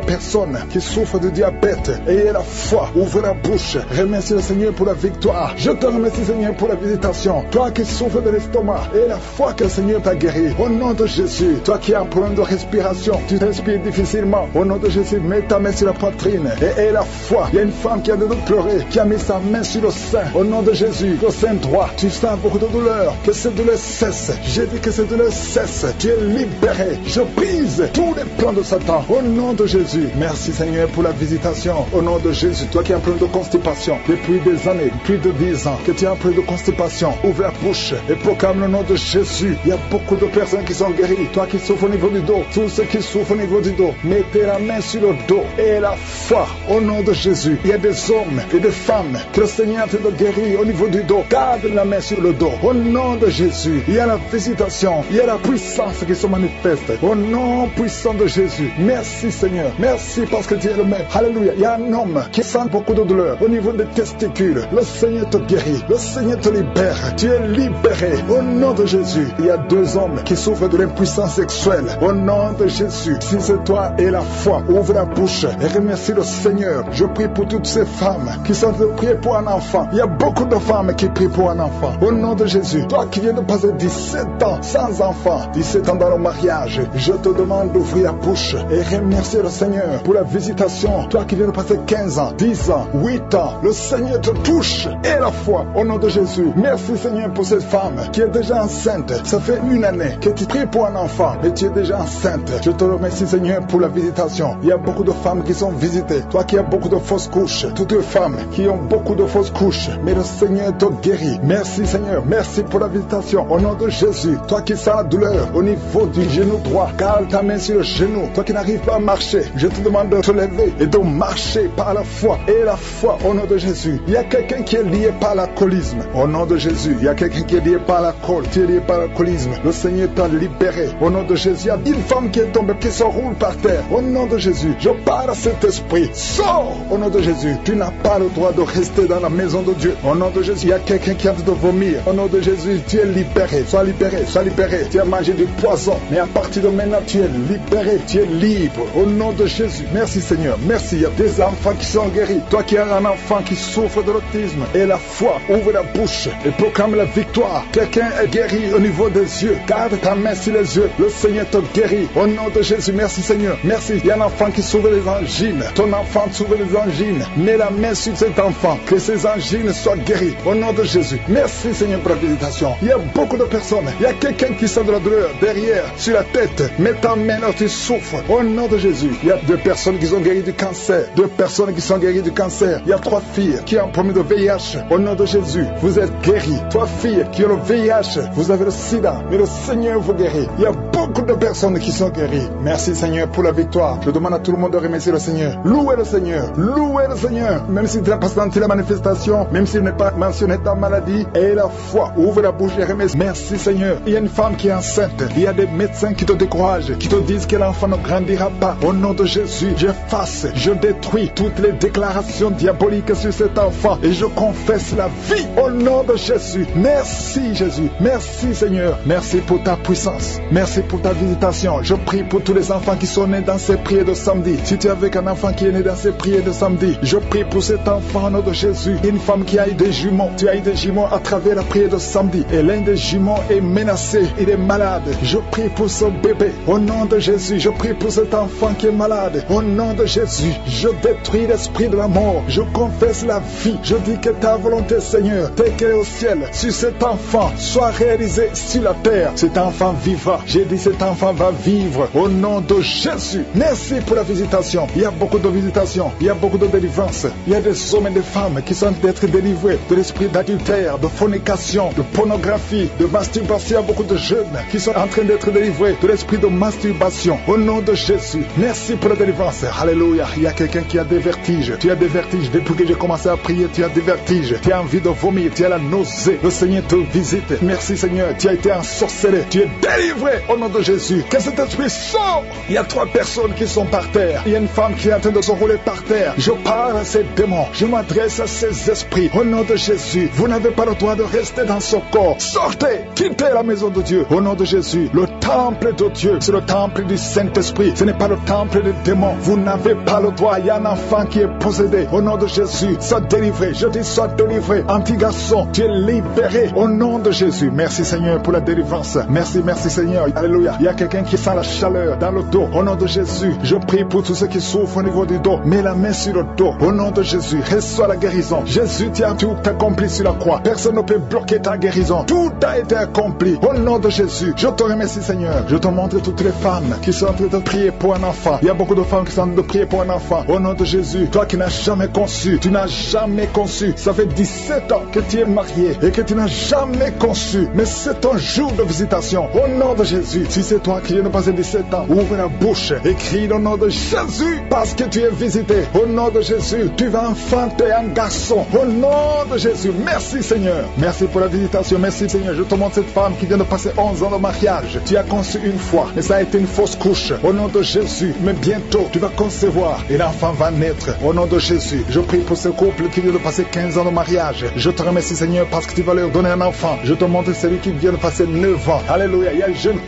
Speaker 2: personne qui souffre de diabète, ayez la foi, ouvre la bouche, remercie le Seigneur pour la victoire. Je te remercie Seigneur pour la visitation. Toi qui souffres de l'estomac, ayez la foi que le Seigneur t'a guéri. Au nom de Jésus, toi qui as un problème de respiration, tu respires difficilement. Au nom de Jésus, mets ta main sur la poitrine et ayez la foi. Il y a une femme qui a de pleurer, qui a mis sa main sur le sein. Au nom de Jésus, le sein droit, tu sens beaucoup de douleur. Que cette douleur cesse. J'ai dit que cette douleur cesse. Tu es libéré. Je brise tous les plans de Satan. Au nom de Jésus. Merci Seigneur pour la visitation. Au nom de Jésus, toi qui as un problème de constipation depuis des années, plus de 10 ans, que tu as un problème de constipation, ouvre la bouche et proclame le nom de Jésus. Il y a beaucoup de personnes personnes qui sont guéries, toi qui souffres au niveau du dos, tous ceux qui souffrent au niveau du dos, mettez la main sur le dos et la foi au nom de Jésus. Il y a des hommes et des femmes que le Seigneur te guérit au niveau du dos. Garde la main sur le dos au nom de Jésus. Il y a la visitation, il y a la puissance qui se manifeste au nom puissant de Jésus. Merci Seigneur, merci parce que tu es le Maître. Alléluia. Il y a un homme qui sent beaucoup de douleur au niveau des testicules. Le Seigneur te guérit, le Seigneur te libère. Tu es libéré au nom de Jésus. Il y a 2 hommes qui souffrent de l'impuissance sexuelle au nom de Jésus. Si c'est toi et la foi, ouvre la bouche et remercie le Seigneur. Je prie pour toutes ces femmes qui sont de prier pour un enfant. Il y a beaucoup de femmes qui prient pour un enfant au nom de Jésus. Toi qui viens de passer 17 ans sans enfant, 17 ans dans le mariage, je te demande d'ouvrir la bouche et remercier le Seigneur pour la visitation. Toi qui viens de passer 15 ans, 10 ans, 8 ans, le Seigneur te touche et la foi au nom de Jésus. Merci Seigneur pour cette femme qui est déjà enceinte. Ça fait 1 année que tu pries pour un enfant et tu es déjà enceinte. Je te remercie Seigneur pour la visitation. Il y a beaucoup de femmes qui sont visitées. Toi qui as beaucoup de fausses couches, toutes les femmes qui ont beaucoup de fausses couches, mais le Seigneur te guérit. Merci Seigneur, merci pour la visitation au nom de Jésus. Toi qui sens la douleur au niveau du genou droit, garde ta main sur le genou. Toi qui n'arrives pas à marcher, je te demande de te lever et de marcher par la foi et la foi au nom de Jésus. Il y a quelqu'un qui est lié par l'alcoolisme au nom de Jésus. Il y a quelqu'un qui est lié par l'alcool, tu es lié par l'alcoolisme. Le Seigneur t'a libéré au nom de Jésus. Il y a une femme qui est tombée, qui se roule par terre au nom de Jésus. Je parle à cet esprit, sors au nom de Jésus. Tu n'as pas le droit de rester dans la maison de Dieu au nom de Jésus. Il y a quelqu'un qui a de vomir au nom de Jésus. Tu es libéré, sois libéré, sois libéré. Tu as mangé du poison, mais à partir de maintenant tu es libéré, tu es libre au nom de Jésus. Merci Seigneur, merci. Il y a des enfants qui sont guéris. Toi qui as un enfant qui souffre de l'autisme, et la foi, ouvre la bouche et proclame la victoire. Quelqu'un est guéri au niveau des yeux, garde ta main sur les yeux. Le Seigneur te guérit au nom de Jésus. Merci Seigneur, merci. Il y a un enfant qui souffre des angines, ton enfant souffre des angines. Mets la main sur cet enfant, que ces angines soient guéries au nom de Jésus. Merci Seigneur pour la visitation. Il y a beaucoup de personnes, il y a quelqu'un qui sent de la douleur derrière, sur la tête. Mets ta main là, tu souffres au nom de Jésus. Il y a 2 personnes qui sont guéries du cancer, 2 personnes qui sont guéries du cancer. Il y a 3 filles qui ont un problème de VIH au nom de Jésus. Vous êtes guéris. 3 filles qui ont le VIH, vous avez le sida, mais le Seigneur vous guérit. Il y a beaucoup de personnes qui sont guéries. Merci Seigneur pour la victoire. Je demande à tout le monde de remercier le Seigneur. Louez le Seigneur, louez le Seigneur. Même si tu n'as pas senti la manifestation, même s'il n'est pas mentionné ta maladie, et la foi, ouvre la bouche et remercie. Merci Seigneur. Il y a une femme qui est enceinte. Il y a des médecins qui te découragent, qui te disent que l'enfant ne grandira pas. Au nom de Jésus, j'efface, je détruis toutes les déclarations diaboliques sur cet enfant et je confesse la vie au nom de Jésus. Merci Jésus, merci Seigneur, merci pour ta puissance, merci pour ta visitation. Je prie pour tous les enfants qui sont nés dans ces prières de samedi. Si tu es avec un enfant qui est né dans ces prières de samedi, je prie pour cet enfant au nom de Jésus. Une femme qui a eu des jumeaux, tu as eu des jumeaux à travers la prière de samedi et l'un des jumeaux est menacé, il est malade. Je prie pour ce bébé au nom de Jésus. Je prie pour cet enfant qui est malade au nom de Jésus. Je détruis l'esprit de la mort, je confesse la vie. Je dis que ta volonté Seigneur, telle qu'elle est au ciel, sur cet enfant soit réalisée sur la terre. Cet enfant vivra. J'ai dit cet enfant va vivre au nom de Jésus. Merci pour la visitation. Il y a beaucoup de visitations, il y a beaucoup de délivrance. Il y a des hommes et des femmes qui sont d'être délivrés de l'esprit d'adultère, de fornication, de pornographie, de masturbation. Il y a beaucoup de jeunes qui sont en train d'être délivrés de l'esprit de masturbation au nom de Jésus. Merci pour la délivrance. Alléluia. Il y a quelqu'un qui a des vertiges. Tu as des vertiges. Depuis que j'ai commencé à prier, tu as des vertiges. Tu as envie de vomir. Tu as la nausée. Le Seigneur te visite. Merci Seigneur. Tu as été ensorcelé. Tu es délivré au nom de Jésus. Que cet esprit sorte. Il y a 3 personnes qui sont par terre. Il y a une femme qui est en train de se rouler par terre. Je parle à ces démons. Je m'adresse à ces esprits. Au nom de Jésus. Vous n'avez pas le droit de rester dans ce corps. Sortez. Quittez la maison de Dieu. Au nom de Jésus. Le temple de Dieu, c'est le temple du Saint-Esprit. Ce n'est pas le temple des démons. Vous n'avez pas le droit. Il y a un enfant qui est possédé. Au nom de Jésus, sois délivré. Je dis sois délivré. Un petit garçon, tu es libéré. Au nom de Jésus. Merci Seigneur pour la délivrance. Merci, merci Seigneur. Alléluia. Il y a quelqu'un qui sent la chaleur dans le dos. Au nom de Jésus, je prie pour tous ceux qui souffrent au niveau du dos. Mets la main sur le dos. Au nom de Jésus, reçois la guérison. Jésus, tu as tout accompli sur la croix. Personne ne peut bloquer ta guérison. Tout a été accompli. Au nom de Jésus, je te remercie Seigneur. Je te montre toutes les femmes qui sont en train de prier pour un enfant. Il y a beaucoup de femmes qui sont en train de prier pour un enfant. Au nom de Jésus, toi qui n'as jamais conçu, tu n'as jamais conçu. Ça fait 17 ans que tu es marié et que tu n'as jamais conçu. Mais c'est ton jour de visitation. Au nom de Jésus, si c'est toi qui viens de passer 17 ans, ouvre la bouche et crie le nom de Jésus parce que tu es visité. Au nom de Jésus, tu vas enfanter un garçon. Au nom de Jésus, merci Seigneur. Merci pour la visitation, merci Seigneur. Je te montre cette femme qui vient de passer 11 ans de mariage. Tu as conçu une fois, mais ça a été une fausse couche. Au nom de Jésus, mais bientôt tu vas concevoir et l'enfant va naître. Au nom de Jésus, je prie pour ce couple qui vient de passer 15 ans de mariage. Je te remercie Seigneur parce que tu vas leur donner un enfant. Je te montre celui qui vient de passer 9 ans. Alléluia, il y a un jeune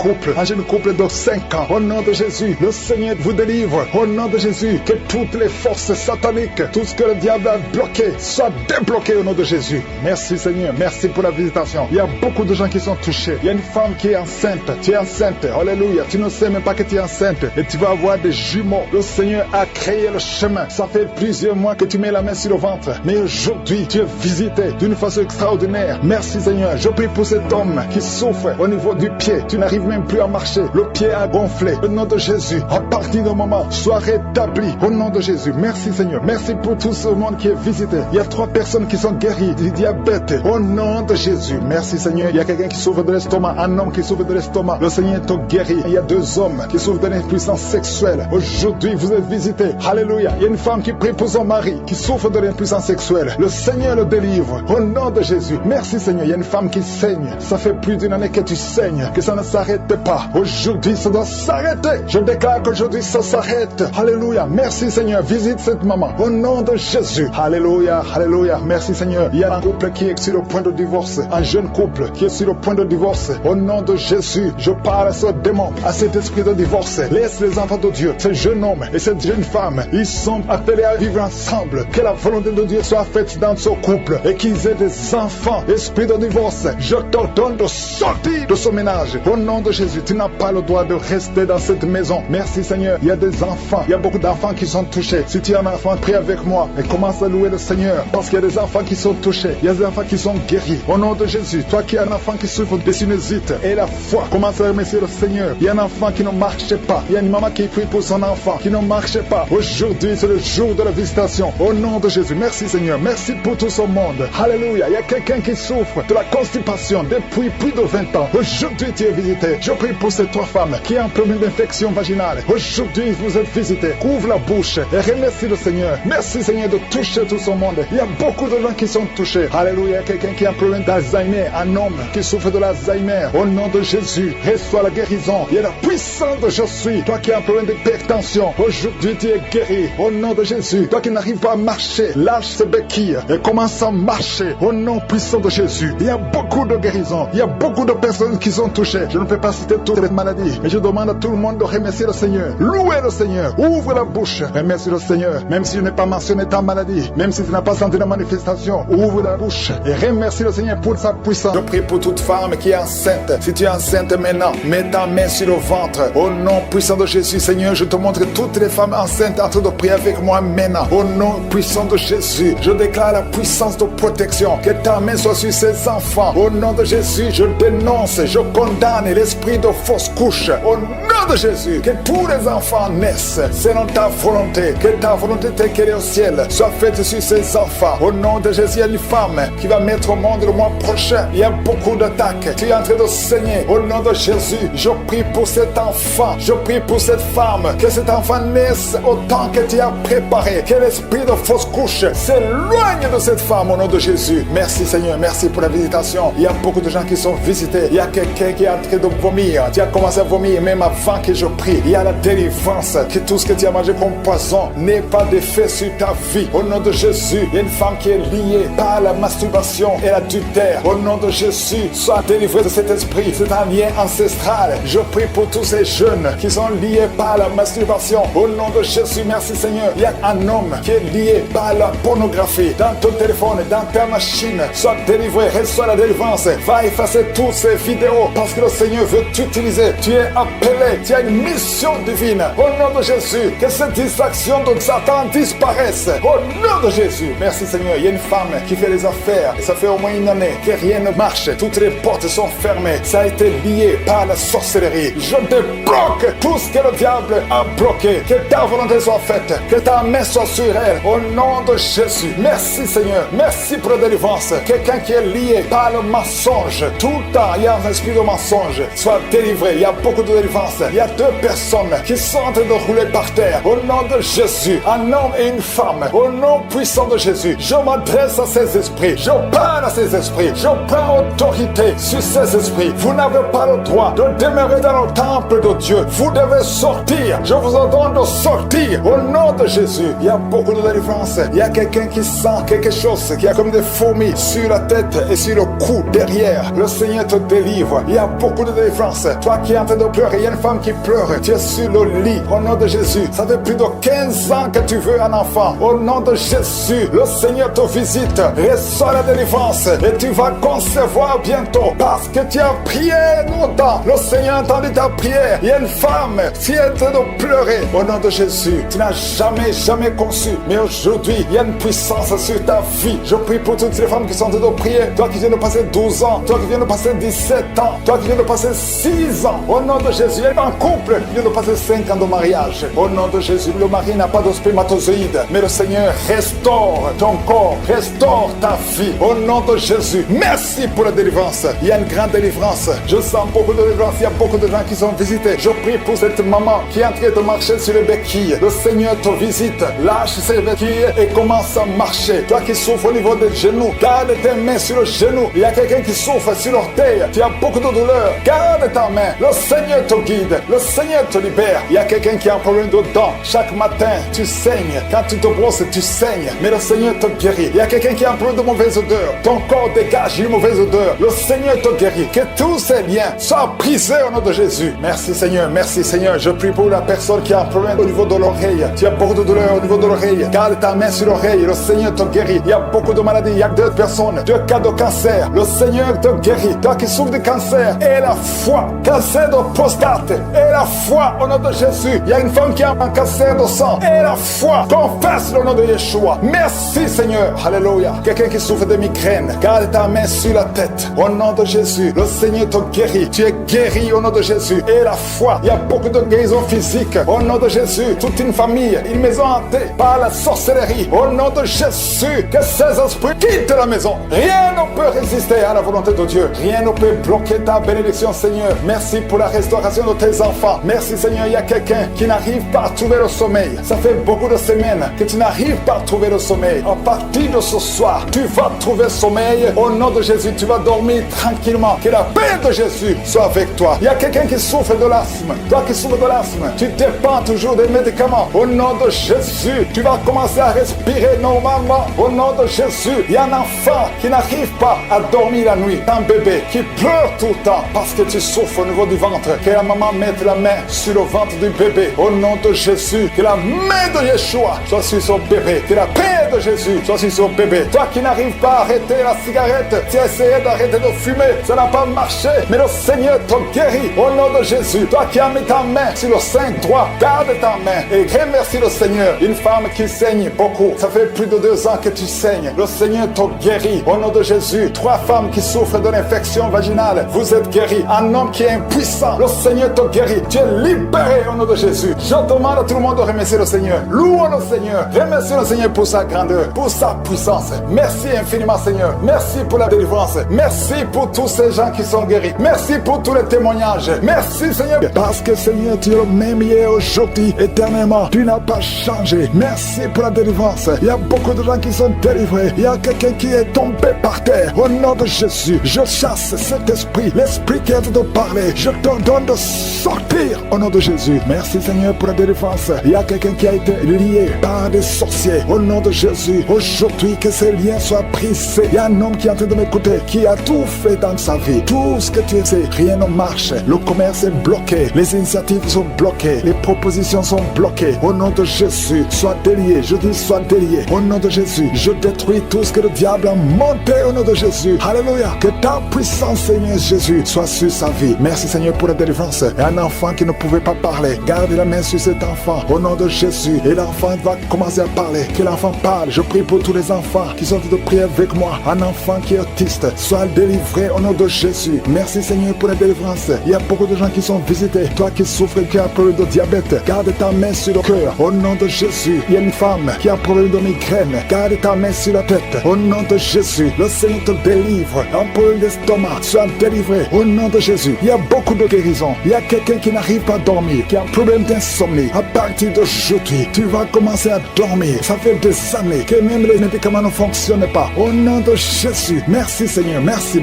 Speaker 2: couple de 5 ans. Au nom de Jésus, le Seigneur vous délivre. Au nom de Jésus, que toutes les forces sataniques, tout ce que le diable a bloqué, soit débloqué au nom de Jésus. Merci Seigneur, merci pour la visitation. Il y a beaucoup de gens qui sont touchés. Il y a une femme qui est enceinte. Tu es enceinte, alléluia. Tu ne sais même pas que tu es enceinte et tu vas avoir des jumeaux. Le Seigneur a créé le chemin. Ça fait plusieurs mois que tu mets la main sur le ventre. Mais aujourd'hui, tu es visité d'une façon extraordinaire. Merci Seigneur. Je prie pour cet homme qui souffre au niveau du pied. Tu n'arrives même plus à marcher. Le pied a gonflé. Au nom de Jésus, à partir du moment, sois rétabli. Au nom de Jésus, merci Seigneur. Merci pour tout ce monde qui est visité. Il y a 3 personnes qui sont guéries du diabète. Au nom de Jésus, merci Seigneur. Il y a quelqu'un qui souffre de l'estomac, un homme qui souffre de l'estomac. Le Seigneur te guérit. Il y a 2 hommes qui souffrent de l'impuissance sexuelle. Aujourd'hui, vous êtes visités. Alléluia. Il y a une femme qui prie pour son mari qui souffre de l'impuissance sexuelle. Le Seigneur le délivre. Au nom de Jésus, merci Seigneur. Il y a une femme qui saigne. Ça fait plus d'1 année que tu saignes, que ça ne s'arrête pas. Aujourd'hui, ça doit s'arrêter. Je déclare qu'aujourd'hui, ça s'arrête. Alléluia. Merci Seigneur. Visite cette maman. Au nom de Jésus. Alléluia. Alléluia. Merci Seigneur. Il y a un couple qui est sur le point de divorce. Un jeune couple qui est sur le point de divorce. Au nom de Jésus, je parle à ce démon, à cet esprit de divorce. Laisse les enfants de Dieu, ce jeune homme et cette jeune femme, ils sont appelés à vivre ensemble. Que la volonté de Dieu soit faite dans ce couple et qu'ils aient des enfants. Esprit de divorce, je t'ordonne de sortir de ce ménage. Au nom de Jésus, tu n'as pas le droit de rester dans cette maison. Merci Seigneur. Il y a des enfants, il y a beaucoup d'enfants qui sont touchés. Si tu es un enfant, prie avec moi et commence à louer le Seigneur parce qu'il y a des enfants qui sont touchés. Il y a des enfants qui sont guéris. Au nom de Jésus, toi qui es un enfant qui souffre de sinusite et la foi, commence à remercier le Seigneur. Il y a un enfant qui ne marche pas. Il y a une maman qui prie pour son enfant qui ne marche pas. Aujourd'hui, c'est le jour de la visitation. Au nom de Jésus, merci Seigneur. Merci pour tout ce monde. Alléluia. Il y a quelqu'un qui souffre de la constipation depuis plus de 20 ans. Aujourd'hui, tu es visité. Je prie pour ces 3 femmes qui ont un problème d'infection vaginale. Aujourd'hui, vous êtes visités. Ouvre la bouche et remercie le Seigneur. Merci Seigneur de toucher tout ce monde. Il y a beaucoup de gens qui sont touchés. Alléluia. Il y a quelqu'un qui a un problème d'Alzheimer. Un homme qui souffre de l'Alzheimer. Au nom de Jésus, reçois la guérison. Il y a la puissance de je suis. Toi qui as un problème d'hypertension, aujourd'hui tu es guéri. Au nom de Jésus, toi qui n'arrives pas à marcher, lâche ce béquille et commence à marcher. Au nom puissant de Jésus, il y a beaucoup de guérisons. Il y a beaucoup de personnes qui sont touchées. Je ne peux pas citer toutes les maladies, mais je demande à tout le monde de remercier le Seigneur. Louez le Seigneur. Ouvre la bouche. Remercie le Seigneur. Même si je n'ai pas mentionné ta maladie, même si tu n'as pas senti la manifestation, ouvre la bouche et remercie le Seigneur pour sa puissance. Je prie pour toute femme qui est enceinte. Si tu es enceinte maintenant, mets ta main sur le ventre. Au nom puissant de Jésus, Seigneur, je te montre toutes les femmes enceintes en train de prier avec moi maintenant. Au nom puissant de Jésus, je déclare la puissance de protection. Que ta main soit sur ces enfants. Au nom de Jésus, je dénonce, je condamne l'esprit de fausse couche. Au nom de Jésus, que tous les enfants naissent selon ta volonté. Que ta volonté telle qu'elle est au ciel soit faite sur ces enfants. Au nom de Jésus, il y a une femme qui va mettre au monde le mois prochain. Il y a beaucoup d'attaques. Tu es en train de saigner. Au nom de Jésus, je prie pour cet enfant. Je prie pour cette femme. Que cet enfant naisse au temps que tu as préparé. Que l'esprit de fausse couche s'éloigne de cette femme au nom de Jésus. Merci Seigneur. Merci pour la visitation. Il y a beaucoup de gens qui sont visités. Il y a quelqu'un qui est en train de vomir. Tu as commencé à vomir même avant que je prie. Il y a la délivrance. Que tout ce que tu as mangé comme poison n'ait pas d'effet sur ta vie. Au nom de Jésus, il y a une femme qui est liée par la masturbation et l'adultère. Au nom de Jésus, sois délivré de cet esprit. C'est un lien ancestral. Je prie pour tous ces jeunes qui sont liés par la masturbation. Au nom de Jésus, merci Seigneur. Il y a un homme qui est lié par la pornographie. Dans ton téléphone, dans ta machine, sois délivré, reçois la délivrance. Va effacer toutes ces vidéos parce que le Seigneur veut t'utiliser. Tu es appelé, tu as une mission divine. Au nom de Jésus, que cette distraction de Satan disparaisse. Au nom de Jésus, merci Seigneur. Il y a une femme qui fait les affaires et ça fait au moins 1 année que rien ne marche. Toutes les portes sont fermées. Ça a été lié par la sorcellerie. Je débloque tout ce que le diable a bloqué. Que ta volonté soit faite. Que ta main soit sur elle. Au nom de Jésus. Merci Seigneur. Merci pour la délivrance. Quelqu'un qui est lié par le mensonge. Tout le temps, il y a un esprit de mensonge mensonges. Sois délivré. Il y a beaucoup de délivrance. Il y a 2 personnes qui sont en train de rouler par terre. Au nom de Jésus, un homme et une femme. Au nom puissant de Jésus, je m'adresse à ces esprits. Je parle à ces esprits. Je prends autorité sur ces esprits. Vous n'avez pas le droit de demeurer dans le temple de Dieu. Vous devez sortir. Je vous ordonne de sortir. Au nom de Jésus, il y a beaucoup de délivrance. Il y a quelqu'un qui sent quelque chose qui a comme des fourmis sur la tête et sur le cou, derrière. Le Seigneur te délivre. Il y a beaucoup de délivrance. Toi qui es en train de pleurer, il y a une femme qui pleure. Tu es sur le lit. Au nom de Jésus, ça fait plus de 15 ans que tu veux un enfant. Au nom de Jésus, le Seigneur te visite. Reçois la délivrance et tu vas concevoir bientôt parce que tu as prié longtemps. Le Seigneur a entendu ta prière. Il y a une femme qui est en train de pleurer. Au nom de Jésus, tu n'as jamais conçu. Mais aujourd'hui, il y a une puissance sur ta vie. Je prie pour toutes les femmes qui sont en train de prier. Toi qui viens de passer 12 ans, toi qui viens de passer 17 ans, toi qui viens de passer 6 ans. Au nom de Jésus, il y a un couple qui vient de passer 5 ans de mariage. Au nom de Jésus, le mari n'a pas de spermatozoïde, mais le Seigneur restaure ton corps, restaure ta vie. Au nom de Jésus, merci pour la délivrance. Il y a une grande délivrance. Je sens beaucoup de délivrance. Il y a beaucoup de gens qui sont visités. Je prie pour cette maman qui est en train de marcher sur les béquilles. Le Seigneur te visite. Lâche ses béquilles et commence à marcher. Toi qui souffres au niveau des genoux, garde tes mains sur le genou. Il y a quelqu'un qui souffre sur l'orteil. Tu as beaucoup de douleur. Garde ta main. Le Seigneur te guide. Le Seigneur te libère. Il y a quelqu'un qui a un problème de dents. Chaque matin, tu saignes. Quand tu te brosses, tu saignes. Mais le Seigneur te guérit. Il y a quelqu'un qui a un problème de mauvaise odeur. Ton corps dégage une mauvaise odeur. Le Seigneur te guérit. Que tous ces liens soient brisés au nom de Jésus. Merci Seigneur. Merci Seigneur. Je prie pour la personne qui a un problème au niveau de l'oreille. Tu as beaucoup de douleur au niveau de l'oreille. Garde ta main sur l'oreille. Le Seigneur te guérit. Il y a beaucoup de maladies. Il y a 2 personnes. 2 cas de cancer. Le Seigneur te guérit. Toi qui souffres de cancer. Et la foi. Cancer de prostate. Et la foi au nom de Jésus. Il y a une femme qui a un cancer de sang. Et la foi. Confesse le nom de Yeshua. Merci Seigneur. Alléluia. Quelqu'un qui souffre de migraine. Garde ta main sur la tête. Au nom de Jésus. Le Seigneur te guérit. Tu es guéri au nom de Jésus. Et la foi. Il y a beaucoup de guérisons physiques. Au nom de Jésus. Toute une famille. Une maison hantée par la sorcellerie. Au nom de Jésus. Que ces esprits quittent la maison. Rien ne peut résister à la volonté de Dieu. Rien ne peut bloquer ta bénédiction Seigneur. Merci pour la restauration de tes enfants. Merci Seigneur. Il y a quelqu'un qui n'arrive pas à trouver le sommeil. Ça fait beaucoup de semaines que tu n'arrives pas à trouver le sommeil. À partir de ce soir, tu vas trouver sommeil. Au nom de Jésus, tu vas dormir tranquillement. Que la paix de Jésus soit avec toi. Il y a quelqu'un qui souffre de l'asthme. Toi qui souffres de l'asthme, tu dépends toujours des médicaments. Au nom de Jésus, tu vas commencer à respirer normalement. Au nom de Jésus, il y a un enfant qui n'arrive pas à dormir la nuit. Un bébé qui pleure tout le temps parce que tu souffres au niveau du ventre. Que la maman mette la main sur le ventre du bébé. Au nom de Jésus, que la main de Yeshua soit sur son bébé. Que la paix de Jésus soit sur son bébé. Toi qui n'arrives pas à arrêter la cigarette, tu as essayé d'arrêter de fumer, ça n'a pas marché, mais le Seigneur te guérit au nom de Jésus. Toi qui as mis ta main sur le sein droit, garde ta main et remercie le Seigneur. Une femme qui saigne beaucoup, ça fait plus de 2 ans que tu saignes. Le Seigneur te guérit au nom de Jésus. 3 femmes qui souffrent de l'infection vaginale, vous êtes guéris. Un homme qui est impuissant, le Seigneur te guérit. Tu es libéré au nom de Jésus. Je demande à tout le monde de remercier le Seigneur. Louons le Seigneur. Remercie le Seigneur pour sa grandeur, pour sa puissance. Merci infiniment Seigneur. Merci pour la délivrance. Merci pour tous ces gens qui sont guéris. Merci pour tous les témoignages. Merci Seigneur. Parce que Seigneur, tu es le même hier, aujourd'hui, éternellement. Tu n'as pas changé. Merci pour la délivrance. Il y a beaucoup de gens qui sont délivrés. Il y a quelqu'un qui est tombé par terre. Au nom de Jésus, je chasse cet esprit. L'esprit qui est de parler. Je t'ordonne de sortir au nom de Jésus. Merci Seigneur pour la délivrance. Il y a quelqu'un qui a été lié par des sorciers. Au nom de Jésus, aujourd'hui que ces liens soient brisés. Il y a un homme qui est en train de m'écouter, qui a tout fait dans sa vie. Tout ce que tu sais, rien ne marche. Le commerce est bloqué. Les initiatives sont bloquées. Les propositions sont bloquées. Au nom de Jésus, sois délié. Je dis sois délié. Au nom de Jésus, je détruis tout ce que le diable a monté au nom de Jésus. Alléluia. Que ta puissance, Seigneur Jésus, soit sur sa vie. Merci Seigneur pour la délivrance. Et un enfant qui ne pouvait pas parler, garde la main sur cet enfant au nom de Jésus. Et l'enfant va commencer à parler. Que l'enfant parle. Je prie pour tous les enfants qui sont de prier avec moi. Un enfant qui est autiste, soit délivré au nom de Jésus. Merci Seigneur pour la délivrance. Il y a beaucoup de gens qui sont visités. Toi qui souffres, qui a un problème de diabète, garde ta main sur le cœur au nom de Jésus. Il y a une femme qui a un problème de migraine, garde ta main sur la tête au nom de Jésus. Le Seigneur te délivre. Un problème d'estomac, sois délivré délivrer. Au nom de Jésus, il y a beaucoup de guérisons. Il y a quelqu'un qui n'arrive pas à dormir, qui a un problème d'insomnie. À partir d'aujourd'hui, tu vas commencer à dormir. Ça fait des années que même les médicaments ne fonctionnent pas. Au nom de Jésus, merci Seigneur, merci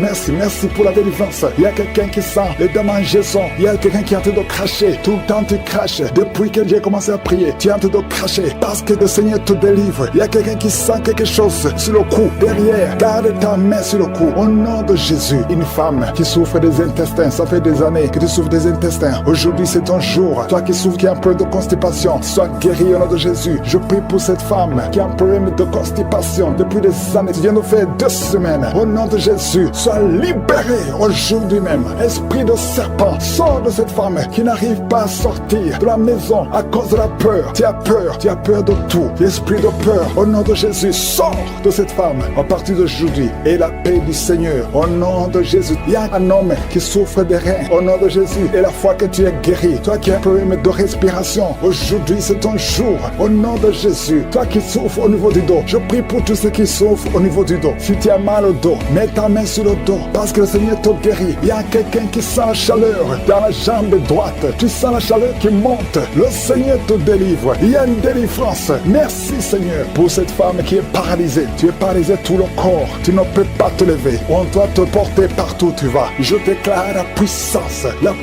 Speaker 2: pour la délivrance. Il y a quelqu'un qui sent les démangeaisons. Il y a quelqu'un qui est en train de cracher. Tout le temps tu craches. Depuis que j'ai commencé à prier, tu es en train de cracher parce que le Seigneur te délivre. Il y a quelqu'un qui sent quelque chose sur le cou, derrière. Garde ta main sur le cou. Au nom de Jésus, une femme qui souffre des intestins, ça fait des années que tu souffres des intestins. Aujourd'hui c'est ton jour. Toi qui souffres, qui as un problème de constipation, sois guéri au nom de Jésus. Je prie pour cette femme qui a un problème de constipation depuis des années. Tu viens de faire 2 semaines. Au nom de Jésus, sois libéré aujourd'hui même. Esprit de serpent, sors de cette femme qui n'arrive pas à sortir de la maison à cause de la peur. Tu as peur de tout. Esprit de peur, au nom de Jésus, sors de cette femme à partir d'aujourd'hui. Et la paix du Seigneur, au nom de Jésus. Il y a un homme qui souffre des reins, au nom de Jésus. Et la fois que tu es guéri, toi qui as un problème de respiration, aujourd'hui c'est ton jour, au nom de Jésus. Toi qui souffres au niveau du dos, je prie pour tous ceux qui souffrent au niveau du dos. Si tu as mal au dos, mets ta main sur le dos, parce que le Seigneur te guérit. Il y a quelqu'un qui sent la chaleur dans la jambe droite. Tu sens la chaleur qui monte. Le Seigneur te délivre. Il y a une délivrance. Merci Seigneur pour cette femme qui est paralysée. Tu es paralysé tout le corps. Tu ne peux pas te lever. On doit te porter partout où tu vas. Je déclare la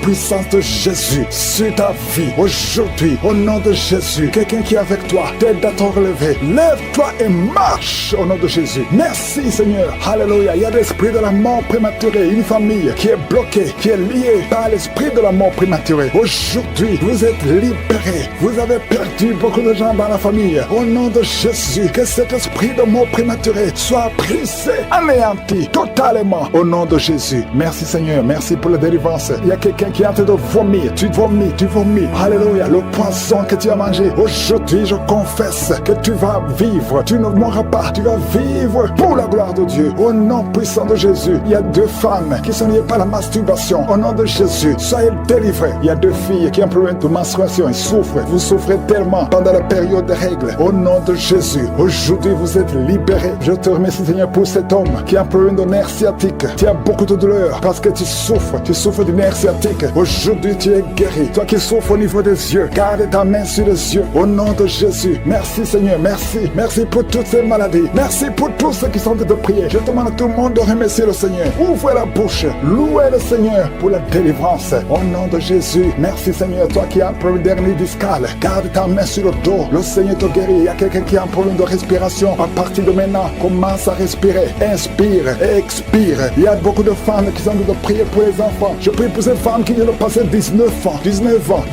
Speaker 2: puissance de Jésus sur ta vie. Aujourd'hui, au nom de Jésus, quelqu'un qui est avec toi, t'aide à te relever. Lève-toi et marche au nom de Jésus. Merci Seigneur. Alléluia. Il y a l'esprit de la mort prématurée. Une famille qui est bloquée, qui est liée par l'esprit de la mort prématurée. Aujourd'hui, vous êtes libérés. Vous avez perdu beaucoup de gens dans la famille. Au nom de Jésus, que cet esprit de mort prématurée soit brisé, anéanti totalement. Au nom de Jésus. Merci Seigneur. Merci pour la délivrance. Il y a quelqu'un qui est en train de vomir. Tu vomis. Alléluia. Le poisson que tu as mangé. Aujourd'hui, je confesse que tu vas vivre. Tu ne mourras pas. Tu vas vivre pour la gloire de Dieu. Au nom puissant de Jésus. Il y a 2 femmes qui sont liées par la masturbation. Au nom de Jésus, soyez délivrés. Il y a 2 filles qui ont un problème de menstruation. Ils souffrent. Vous souffrez tellement pendant la période des règles. Au nom de Jésus, aujourd'hui, vous êtes libérés. Je te remercie, Seigneur, pour cet homme qui a un problème de nerf sciatique. Tu as beaucoup de douleur parce que tu souffres du nerf sciatique. Aujourd'hui, tu es guéri. Toi qui souffres au niveau des yeux, garde ta main sur les yeux. Au nom de Jésus, merci Seigneur, merci. Merci pour toutes ces maladies. Merci pour tous ceux qui sont en train de prier. Je demande à tout le monde de remercier le Seigneur. Ouvrez la bouche. Louez le Seigneur pour la délivrance. Au nom de Jésus, merci Seigneur. Toi qui as un problème d'hernie discale, garde ta main sur le dos. Le Seigneur te guérit. Il y a quelqu'un qui a un problème de respiration. À partir de maintenant, commence à respirer. Inspire et expire. Il y a beaucoup de femmes qui sont en train de prier pour les enfants. Je prie pour ces femmes qui viennent de passer 19 ans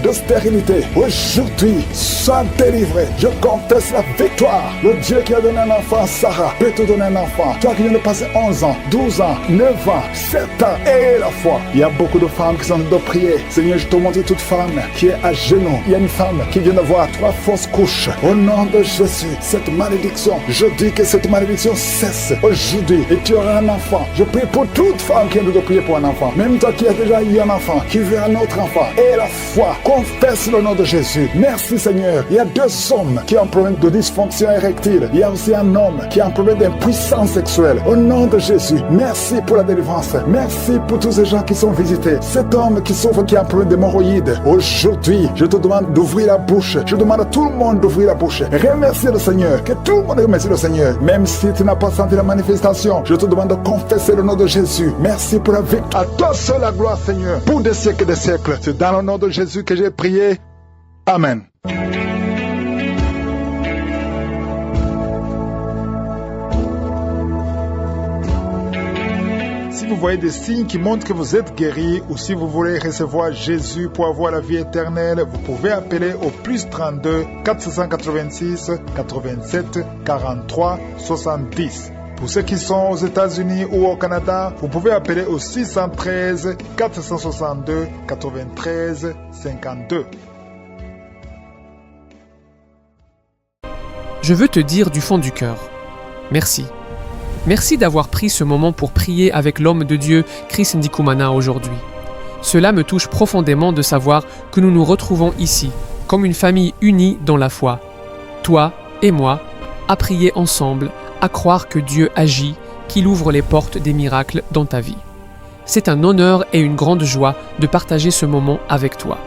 Speaker 2: de stérilité. Aujourd'hui, sois délivré. Je confesse la victoire. Le Dieu qui a donné un enfant à Sarah peut te donner un enfant. Toi qui viens de passer 11 ans, 12 ans, 9 ans, 7 ans et la foi. Il y a beaucoup de femmes qui sont en train de prier. Seigneur, je te montre toute femme qui est à genoux. Il y a une femme qui vient d'avoir 3 fausses couches. Au nom de Jésus, cette malédiction, je dis que cette malédiction cesse aujourd'hui et tu auras un enfant. Je prie pour toute femme qui vient de prier pour un enfant. Même toi qui as déjà eu un enfant, qui veut un autre enfant. Et la foi, confesse le nom de Jésus. Merci Seigneur. Il y a 2 hommes qui ont un problème de dysfonction érectile. Il y a aussi un homme qui a un problème d'impuissance sexuelle. Au nom de Jésus, merci pour la délivrance. Merci pour tous ces gens qui sont visités. Cet homme qui souffre, qui a un problème d'hémorroïdes. Aujourd'hui, je te demande d'ouvrir la bouche. Je demande à tout le monde d'ouvrir la bouche. Remercie le Seigneur. Que tout le monde remercie le Seigneur. Même si tu n'as pas senti la manifestation, je te demande de confesser le nom de Jésus. Merci pour la victoire. À toi seul la gloire, Seigneur, pour des siècles et des siècles. C'est dans le nom de Jésus que j'ai prié. Amen. Si vous voyez des signes qui montrent que vous êtes guéri ou si vous voulez recevoir Jésus pour avoir la vie éternelle, vous pouvez appeler au +32 486 87 43 70. Pour ceux qui sont aux États-Unis ou au Canada, vous pouvez appeler au 613 462 93 52.
Speaker 3: Je veux te dire du fond du cœur, merci. Merci d'avoir pris ce moment pour prier avec l'homme de Dieu, Chris Ndikumana, aujourd'hui. Cela me touche profondément de savoir que nous nous retrouvons ici, comme une famille unie dans la foi. Toi et moi, à prier ensemble, à croire que Dieu agit, qu'il ouvre les portes des miracles dans ta vie. C'est un honneur et une grande joie de partager ce moment avec toi.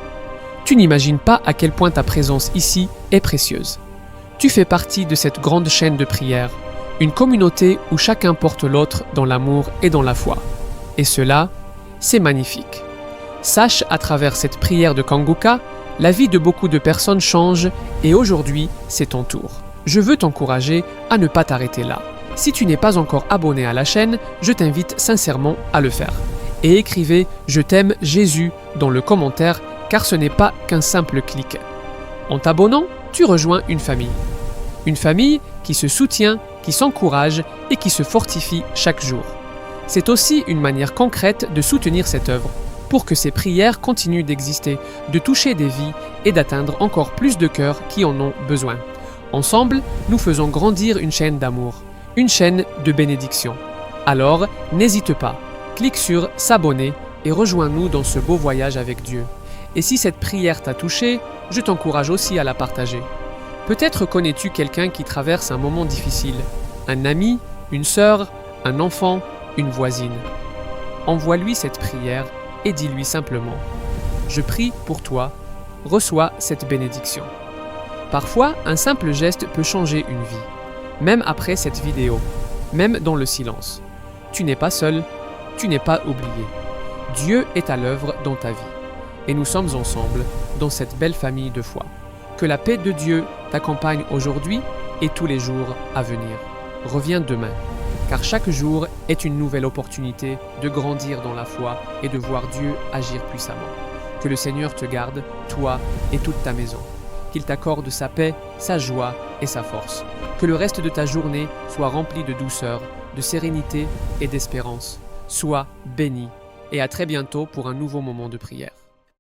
Speaker 3: Tu n'imagines pas à quel point ta présence ici est précieuse. Tu fais partie de cette grande chaîne de prière, une communauté où chacun porte l'autre dans l'amour et dans la foi. Et cela, c'est magnifique. Sache à travers cette prière de Kanguka, la vie de beaucoup de personnes change et aujourd'hui, c'est ton tour. Je veux t'encourager à ne pas t'arrêter là. Si tu n'es pas encore abonné à la chaîne, je t'invite sincèrement à le faire. Et écrivez « Je t'aime Jésus » dans le commentaire car ce n'est pas qu'un simple clic. En t'abonnant, tu rejoins une famille. Une famille qui se soutient, qui s'encourage et qui se fortifie chaque jour. C'est aussi une manière concrète de soutenir cette œuvre pour que ces prières continuent d'exister, de toucher des vies et d'atteindre encore plus de cœurs qui en ont besoin. Ensemble, nous faisons grandir une chaîne d'amour, une chaîne de bénédiction. Alors, n'hésite pas, clique sur « S'abonner » et rejoins-nous dans ce beau voyage avec Dieu. Et si cette prière t'a touché, je t'encourage aussi à la partager. Peut-être connais-tu quelqu'un qui traverse un moment difficile, un ami, une sœur, un enfant, une voisine. Envoie-lui cette prière et dis-lui simplement « Je prie pour toi, reçois cette bénédiction ». Parfois, un simple geste peut changer une vie, même après cette vidéo, même dans le silence. Tu n'es pas seul, tu n'es pas oublié. Dieu est à l'œuvre dans ta vie. Et nous sommes ensemble dans cette belle famille de foi. Que la paix de Dieu t'accompagne aujourd'hui et tous les jours à venir. Reviens demain, car chaque jour est une nouvelle opportunité de grandir dans la foi et de voir Dieu agir puissamment. Que le Seigneur te garde, toi et toute ta maison. Qu'il t'accorde sa paix, sa joie et sa force. Que le reste de ta journée soit rempli de douceur, de sérénité et d'espérance. Sois béni et à très bientôt pour un nouveau moment de prière.